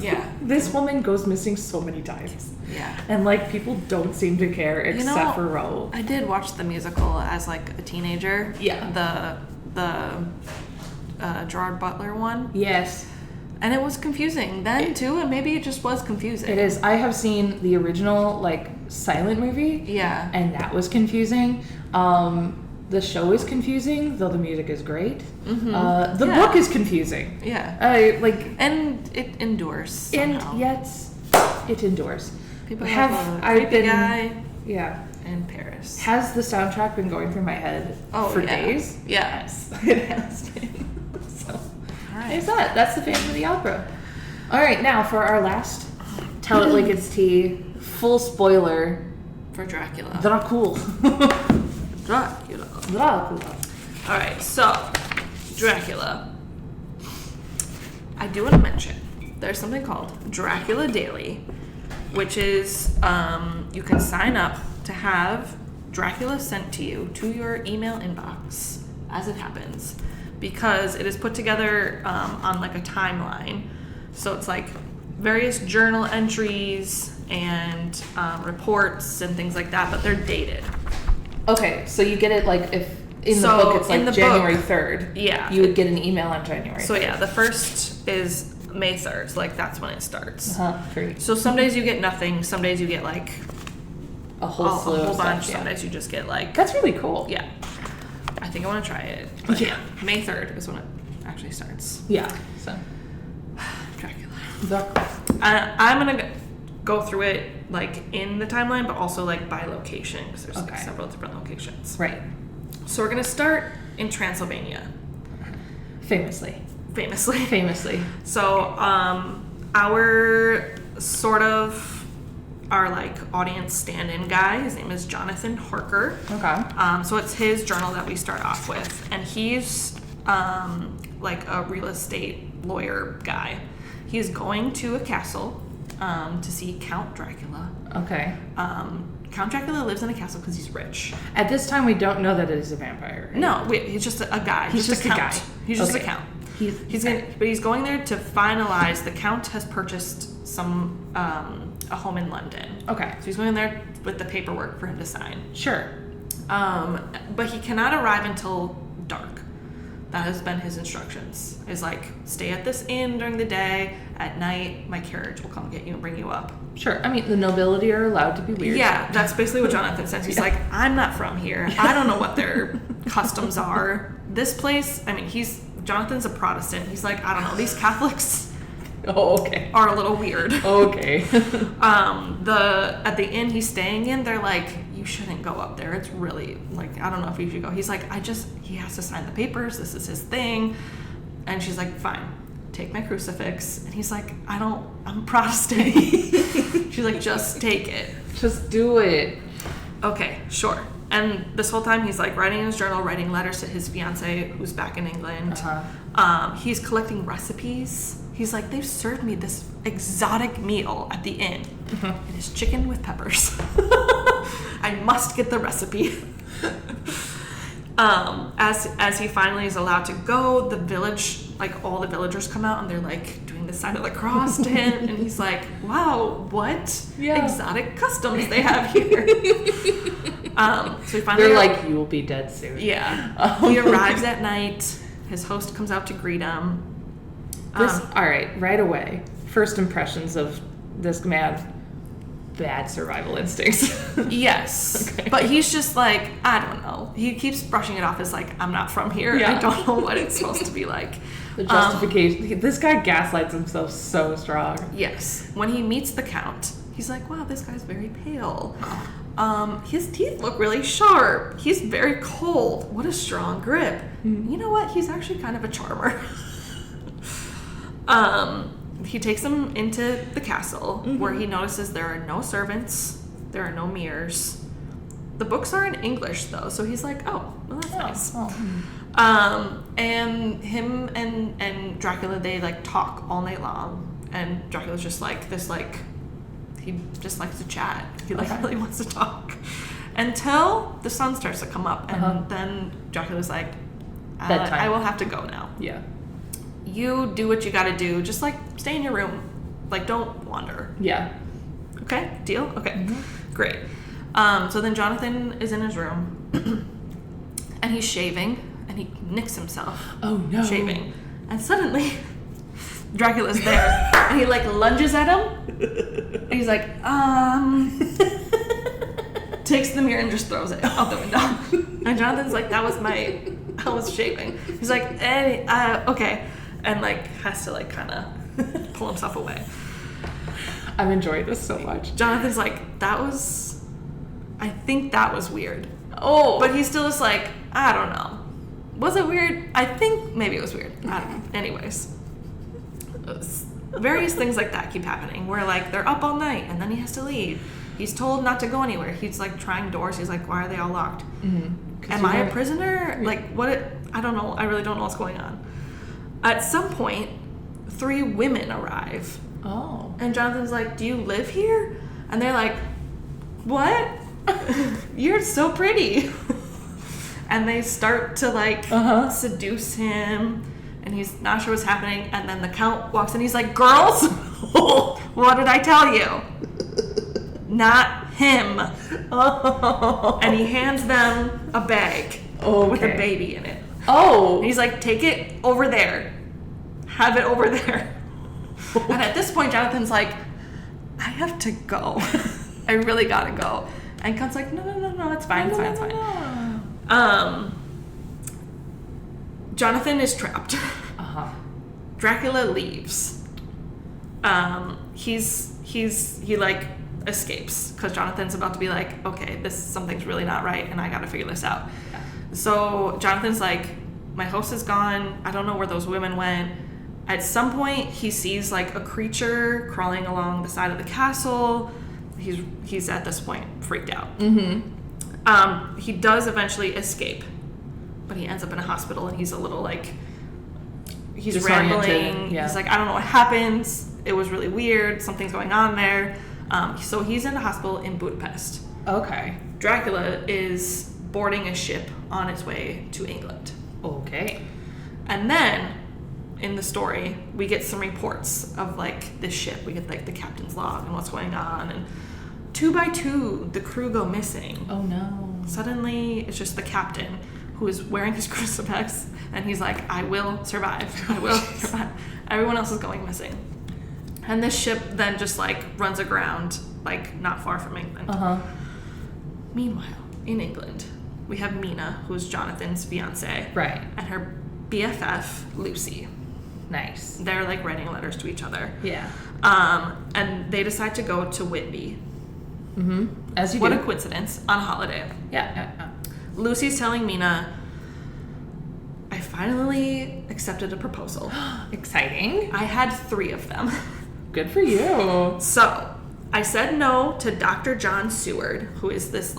Yeah. This woman goes missing so many times. Yeah. And like, people don't seem to care except for Raoul. I did watch the musical as like a teenager. Yeah. The Gerard Butler one. Yes. And it was confusing then too, and maybe it just was confusing. It is. I have seen the original like silent movie. Yeah. And that was confusing. The show is confusing, though the music is great. Mm-hmm. The book is confusing. Yeah. And it endures somehow. And yet it endures. People have a creepy guy. Yeah. In Paris. Has the soundtrack been going through my head for days? Yeah. Yes, it has been. So, there's that. That's the Phantom of the Opera. All right, now for our last Tell It Like It's Tea, full spoiler. For Dracula. Dracula. All right, so Dracula. I do want to mention there's something called Dracula Daily, which is you can sign up to have Dracula sent to you to your email inbox as it happens, because it is put together on like a timeline. So it's like various journal entries and reports and things like that, but they're dated. Okay, so you get it like if in the book it's like January 3rd. Yeah. You would get an email on January 3rd. So yeah, the first is May 3rd. So like that's when it starts. Great. So some days you get nothing. Some days you get like a whole slew of bunch. stuff, Some days you just get like... That's really cool. Yeah. I think I want to try it. But Yeah. May 3rd is when it actually starts. Yeah. So Dracula. I'm gonna go through it like in the timeline, but also like by location because there's like several different locations. Right. So we're gonna start in Transylvania. Famously. So our like audience stand-in guy, his name is Jonathan Harker. Okay. So it's his journal that we start off with, and he's like a real estate lawyer guy. He's going to a castle to see Count Dracula. Okay. Count Dracula lives in a castle because he's rich. At this time, we don't know that it is a vampire. Right? No, he's just a guy. He's just a count. guy. He's just a Okay. count. He's going there to finalize. The count has purchased some a home in London. Okay. So he's going there with the paperwork for him to sign. Sure. But he cannot arrive until dark. That has been his instructions. Is like, stay at this inn during the day. At night, my carriage will come get you and bring you up. Sure. I mean, the nobility are allowed to be weird. Yeah, that's basically what Jonathan says. He's like, I'm not from here. I don't know what their customs are. This place, I mean, Jonathan's a Protestant. He's like, I don't know. These Catholics Oh, okay. are a little weird. Okay. At the inn he's staying in, they're like, you shouldn't go up there. It's really like, I don't know if you should go. He's like, he has to sign the papers. This is his thing. And she's like, fine, take my crucifix. And he's like, I'm Protestant. She's like, just take it. Just do it. Okay, sure. And this whole time he's like writing in his journal, writing letters to his fiance who's back in England. He's collecting recipes. He's like, they've served me this exotic meal at the inn. It is chicken with peppers. I must get the recipe. As he finally is allowed to go, the village, like all the villagers come out and they're like doing the sign of the cross to him, and he's like, wow, what exotic customs they have here. So he finally They're like, you will be dead soon. Yeah. He arrives at night. His host comes out to greet him. All right away. First impressions of this man, bad survival instincts. Yes. Okay. But he's just like, I don't know. He keeps brushing it off as like, I'm not from here. Yeah. I don't know what it's supposed to be like. The justification. This guy gaslights himself so strong. Yes. When he meets the Count, he's like, wow, this guy's very pale. His teeth look really sharp. He's very cold. What a strong grip. Mm-hmm. You know what? He's actually kind of a charmer. He takes him into the castle, where he notices there are no servants, there are no mirrors. The books are in English though, so he's like, oh, well, that's nice. And him and Dracula, they like talk all night long, and Dracula's just like this, like, he just likes to chat. He like really wants to talk until the sun starts to come up, and then Dracula's like, I will have to go now. Yeah. You do what you gotta do. Just like stay in your room. Like, don't wander. Yeah. Okay? Deal? Okay. Mm-hmm. Great. So then Jonathan is in his room and he's shaving and he nicks himself. Oh no. Shaving. And suddenly Dracula's there and he like lunges at him. And he's like, takes the mirror and just throws it out the window. And Jonathan's like, I was shaving. He's like, hey, okay. And like has to like kind of pull himself away. I'm enjoying this so much. Jonathan's like, I think that was weird. Oh. But he's still just like, I don't know. Was it weird? I think maybe it was weird. I don't know. Anyways. Various things like that keep happening where like they're up all night and then he has to leave. He's told not to go anywhere. He's like trying doors. He's like, why are they all locked? Mm-hmm. Am I a prisoner? Like what? I don't know. I really don't know what's going on. At some point, 3 women arrive. Oh. And Jonathan's like, do you live here? And they're like, what? You're so pretty. And they start to like seduce him. And he's not sure what's happening. And then the Count walks in. He's like, girls, what did I tell you? Not him. Oh. And he hands them a bag with a baby in it. Oh. And he's like, take it over there. Have it over there. And at this point, Jonathan's like, I have to go. I really gotta go. And Count's like, no, it's fine, it's fine. Jonathan is trapped. Uh-huh. Dracula leaves. He like escapes because Jonathan's about to be like, okay, something's really not right, and I got to figure this out. Yeah. So Jonathan's like, my host is gone. I don't know where those women went. At some point, he sees like a creature crawling along the side of the castle. He's at this point freaked out. Mm-hmm. He does eventually escape, but he ends up in a hospital, and he's a little like, he's rambling. Yeah. He's like, I don't know what happened. It was really weird. Something's going on there. So he's in a hospital in Budapest. Okay. Dracula is boarding a ship on its way to England. Okay. And then in the story, we get some reports of like this ship. We get like the captain's log and what's going on. And 2 by 2, the crew go missing. Oh no. Suddenly, it's just the captain who is wearing his crucifix, and he's like, I will survive. I will survive. Everyone else is going missing. And this ship then just like runs aground, like not far from England. Uh-huh. Meanwhile, in England, we have Mina, who's Jonathan's fiance. Right. And her BFF, Lucy. Nice. They're like writing letters to each other. Yeah. And they decide to go to Whitby. Mm-hmm. As you What do. a coincidence. On holiday. Yeah. Lucy's telling Mina, I finally accepted a proposal. Exciting. I had 3 of them. Good for you. So, I said no to Dr. John Seward, who is this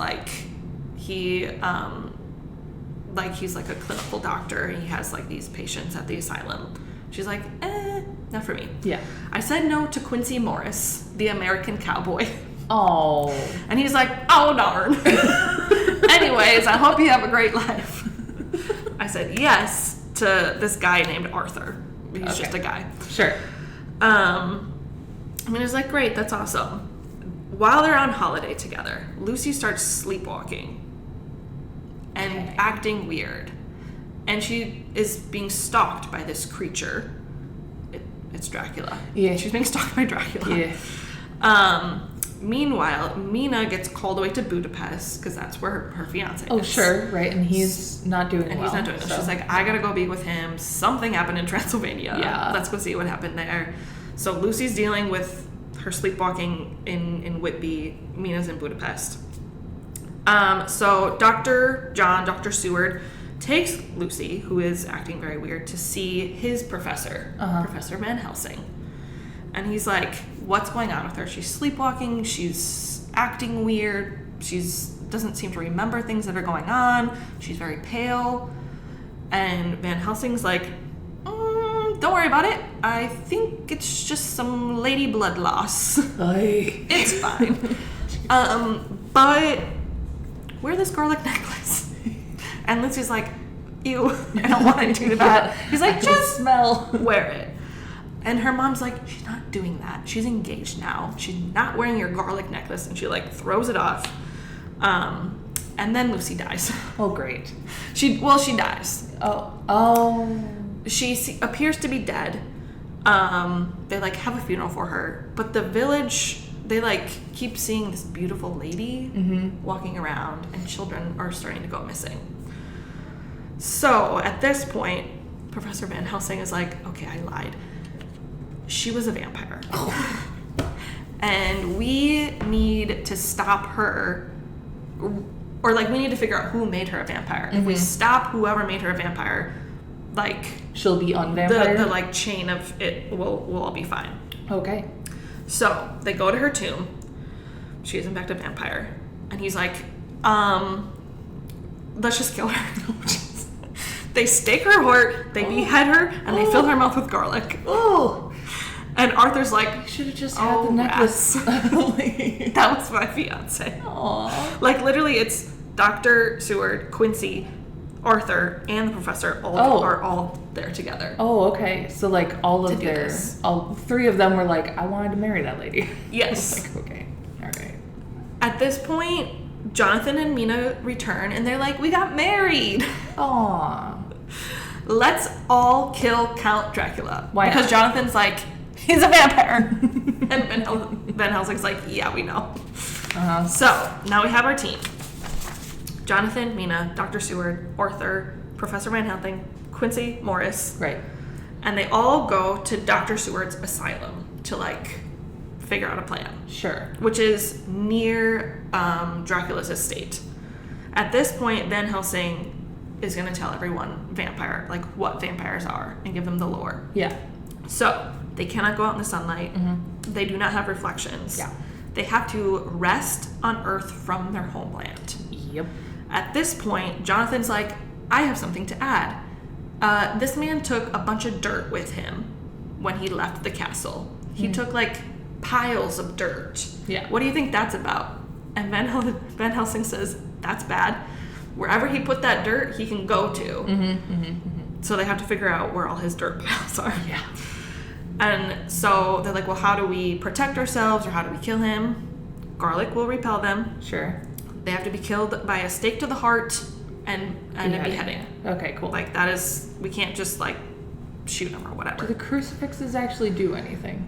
he's like a clinical doctor, and he has like these patients at the asylum. She's like, not for me. Yeah. I said no to Quincy Morris, the American cowboy. Oh. And he's like, oh darn. Anyways, I hope you have a great life. I said yes to this guy named Arthur. He's just a guy. Sure. Mina's like, great, that's awesome. While they're on holiday together, Lucy starts sleepwalking and acting weird. And she is being stalked by this creature. It's Dracula. Yeah. She's being stalked by Dracula. Yeah. Meanwhile, Mina gets called away to Budapest because that's where her fiance Oh, is. sure. Right. And he's not doing And well. he's not doing it. So. She's like, I gotta go be with him. Something happened in Transylvania. Yeah. Let's go see what happened there. So Lucy's dealing with her sleepwalking in Whitby. Mina's in Budapest. So Dr. Seward takes Lucy, who is acting very weird, to see his professor, Professor Van Helsing. And he's like, what's going on with her? She's sleepwalking. She's acting weird. Doesn't seem to remember things that are going on. She's very pale. And Van Helsing's like, don't worry about it. I think it's just some lady blood loss. It's fine. But wear this garlic necklace. And Lucy's like, ew, I don't want to do that. He's like, just smell. wear it. And her mom's like, she's not doing that. She's engaged now. She's not wearing your garlic necklace. And she like throws it off. And then Lucy dies. Oh, great. She dies. Oh. She appears to be dead. They like have a funeral for her. But the village, they like keep seeing this beautiful lady walking around, and children are starting to go missing. So at this point, Professor Van Helsing is like, okay, I lied. She was a vampire. And we need to stop her, or like we need to figure out who made her a vampire. If we stop whoever made her a vampire, like she'll be unvampired. The like chain of it will all be fine. Okay. So they go to her tomb. She is in fact a vampire. And he's like, let's just kill her. They stake her heart, they behead her, and they fill her mouth with garlic. Oh. And Arthur's like, You should have just had the necklace. That was my fiance. Aww. Like literally, it's Dr. Seward, Quincy, Arthur, and the professor are all there together. Oh, okay. So like all three of them were like, I wanted to marry that lady. Yes. Like, okay. All right. At this point, Jonathan and Mina return, and they're like, we got married. Aww. Let's all kill Count Dracula. Why Because not? Jonathan's like, he's a vampire. And Van Helsing's like, yeah, we know. So now we have our team. Jonathan, Mina, Dr. Seward, Arthur, Professor Van Helsing, Quincy Morris. Right. And they all go to Dr. Seward's asylum to, like, figure out a plan. Sure. Which is near Dracula's estate. At this point, Van Helsing is going to tell everyone what vampires are and give them the lore. Yeah. So, they cannot go out in the sunlight. Mm-hmm. They do not have reflections. Yeah. They have to rest on Earth from their homeland. Yep. At this point, Jonathan's like, I have something to add. This man took a bunch of dirt with him when he left the castle. He took, like, piles of dirt. Yeah. What do you think that's about? And Van Helsing says, that's bad. Wherever he put that dirt, he can go to. Mm-hmm, mm-hmm, mm-hmm. So they have to figure out where all his dirt piles are. Yeah. And so they're like, well, how do we protect ourselves or how do we kill him? Garlic will repel them. Sure. They have to be killed by a stake to the heart and a beheading. Okay, cool. Like, that is, we can't just, like, shoot them or Do whatever. the crucifixes actually do anything?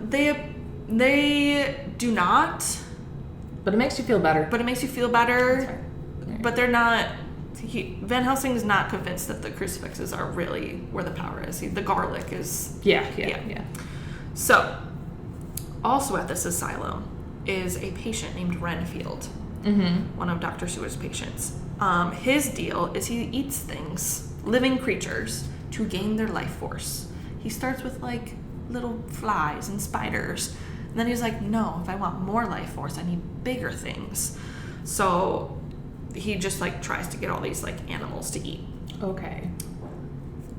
They do not. But it makes you feel better. But it makes you feel better. That's fair. But they're not. Van Helsing is not convinced that the crucifixes are really where the power is. The garlic is. Yeah. So, also at this asylum is a patient named Renfield, one of Dr. Seward's patients. His deal is he eats things, living creatures, to gain their life force. He starts with, like, little flies and spiders. And then he's like, no, if I want more life force, I need bigger things. So he just, like, tries to get all these, like, animals to eat. Okay.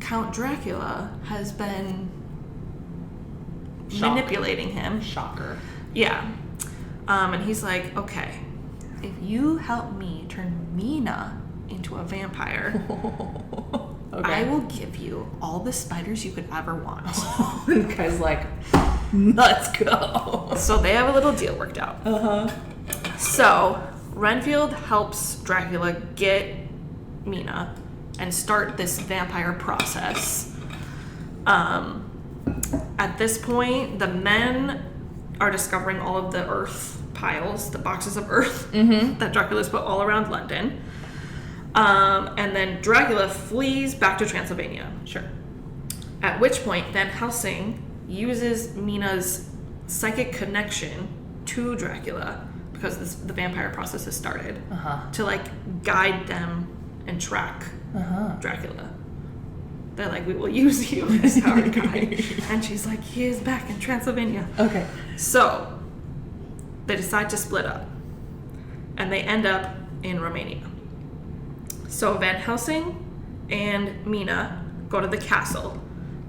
Count Dracula has been Shock. manipulating him. Shocker. Yeah. And he's like, okay, if you help me turn Mina into a vampire, Okay. I will give you all the spiders you could ever want. The guy's like, let's go. So they have a little deal worked out. Uh-huh. So Renfield helps Dracula get Mina and start this vampire process. At this point, the men are discovering all of the earth piles, the boxes of earth that Dracula's put all around London. And then Dracula flees back to Transylvania. Sure. At which point, Van Helsing uses Mina's psychic connection to Dracula, because the vampire process has started, to, like, guide them and track Dracula. They're like, we will use you as our guide. And she's like, he is back in Transylvania. Okay. So they decide to split up, and they end up in Romania. So Van Helsing and Mina go to the castle,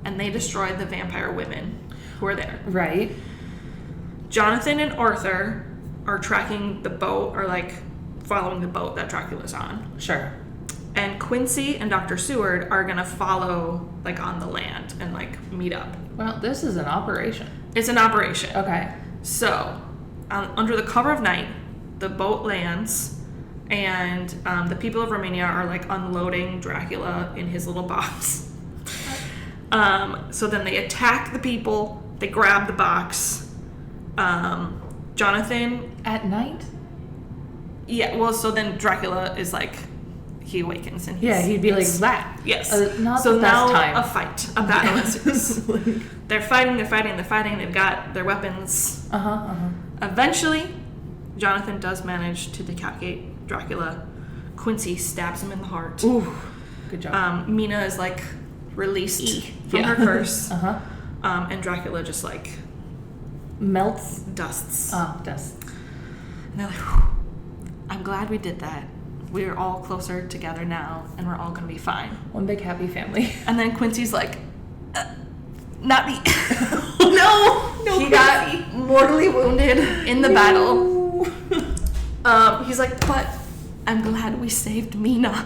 and they destroy the vampire women who are there. Right. Jonathan and Arthur are tracking the boat, or, like, following the boat that Dracula's on. Sure. And Quincy and Dr. Seward are gonna follow, like, on the land and, like, meet up. Well, this is an operation. It's an operation. Okay. So, under the cover of night, the boat lands, and the people of Romania are, like, unloading Dracula in his little box. So then they attack the people, they grab the box. Jonathan... At night? Yeah, well, so then Dracula is, like, he awakens and he'd be like, that. Yes. Not so the best now time. a fight, a battle ensues. They're fighting. They've got their weapons. Eventually, Jonathan does manage to decapitate Dracula. Quincy stabs him in the heart. Ooh, good job. Mina is, like, released from her curse. Uh-huh. And Dracula just, like, Melts. dusts. Oh, dust. And they're like, whew, I'm glad we did that. We're all closer together now, and we're all gonna be fine. One big happy family. And then Quincy's like, not me. No, He got mortally wounded in the battle. He's like, but I'm glad we saved Mina.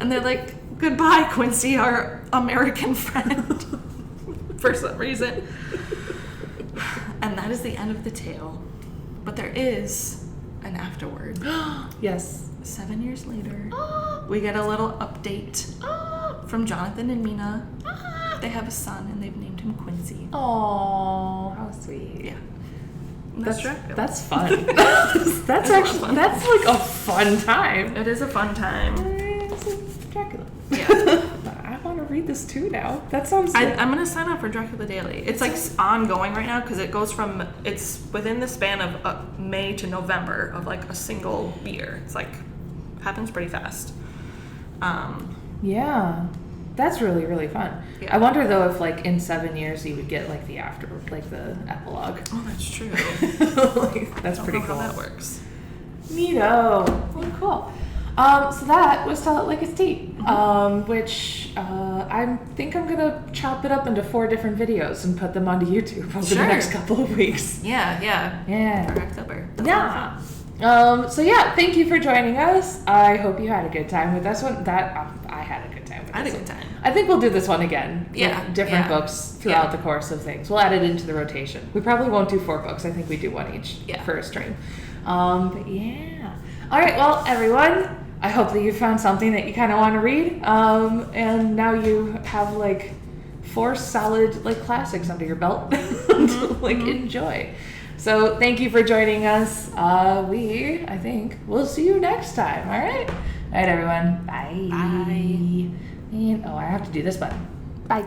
And they're like, goodbye, Quincy, our American friend. For some reason. And that is the end of the tale. But there is an afterword. Yes. 7 years later, we get a little update from Jonathan and Mina. They have a son, and they've named him Quincy. Oh, how sweet. Yeah. That's Dracula. that's fun. That's actually fun. that's like a fun time. It is a fun time. Nice. Dracula. Yeah. I want to read this too now. That sounds good. I'm gonna sign up for Dracula Daily. It's like ongoing right now because it's within the span of May to November of like a single year. It's like happens pretty fast. Yeah. That's really, really fun. Yeah. I wonder though if like in 7 years you would get like the epilogue. Oh, that's true. Like, that's pretty cool. How that works. Neato. Well, cool. So that was Tell It Like It's Tea, which I think I'm gonna chop it up into 4 different videos and put them onto YouTube over the next couple of weeks. Yeah. For October. Yeah. So yeah, thank you for joining us. I hope you had a good time with this one. I had a good time with this one. I had a good time. I think we'll do this one again. Yeah. With different books throughout the course of things. We'll add it into the rotation. We probably won't do 4 books. I think we do 1 each for a stream. But yeah. All right. Well, everyone, I hope that you found something that you kind of want to read. And now you have like 4 solid like classics under your belt to like enjoy. So thank you for joining us. I think we'll see you next time. All right. All right, everyone. Bye. Bye. And, I have to do this button. Bye.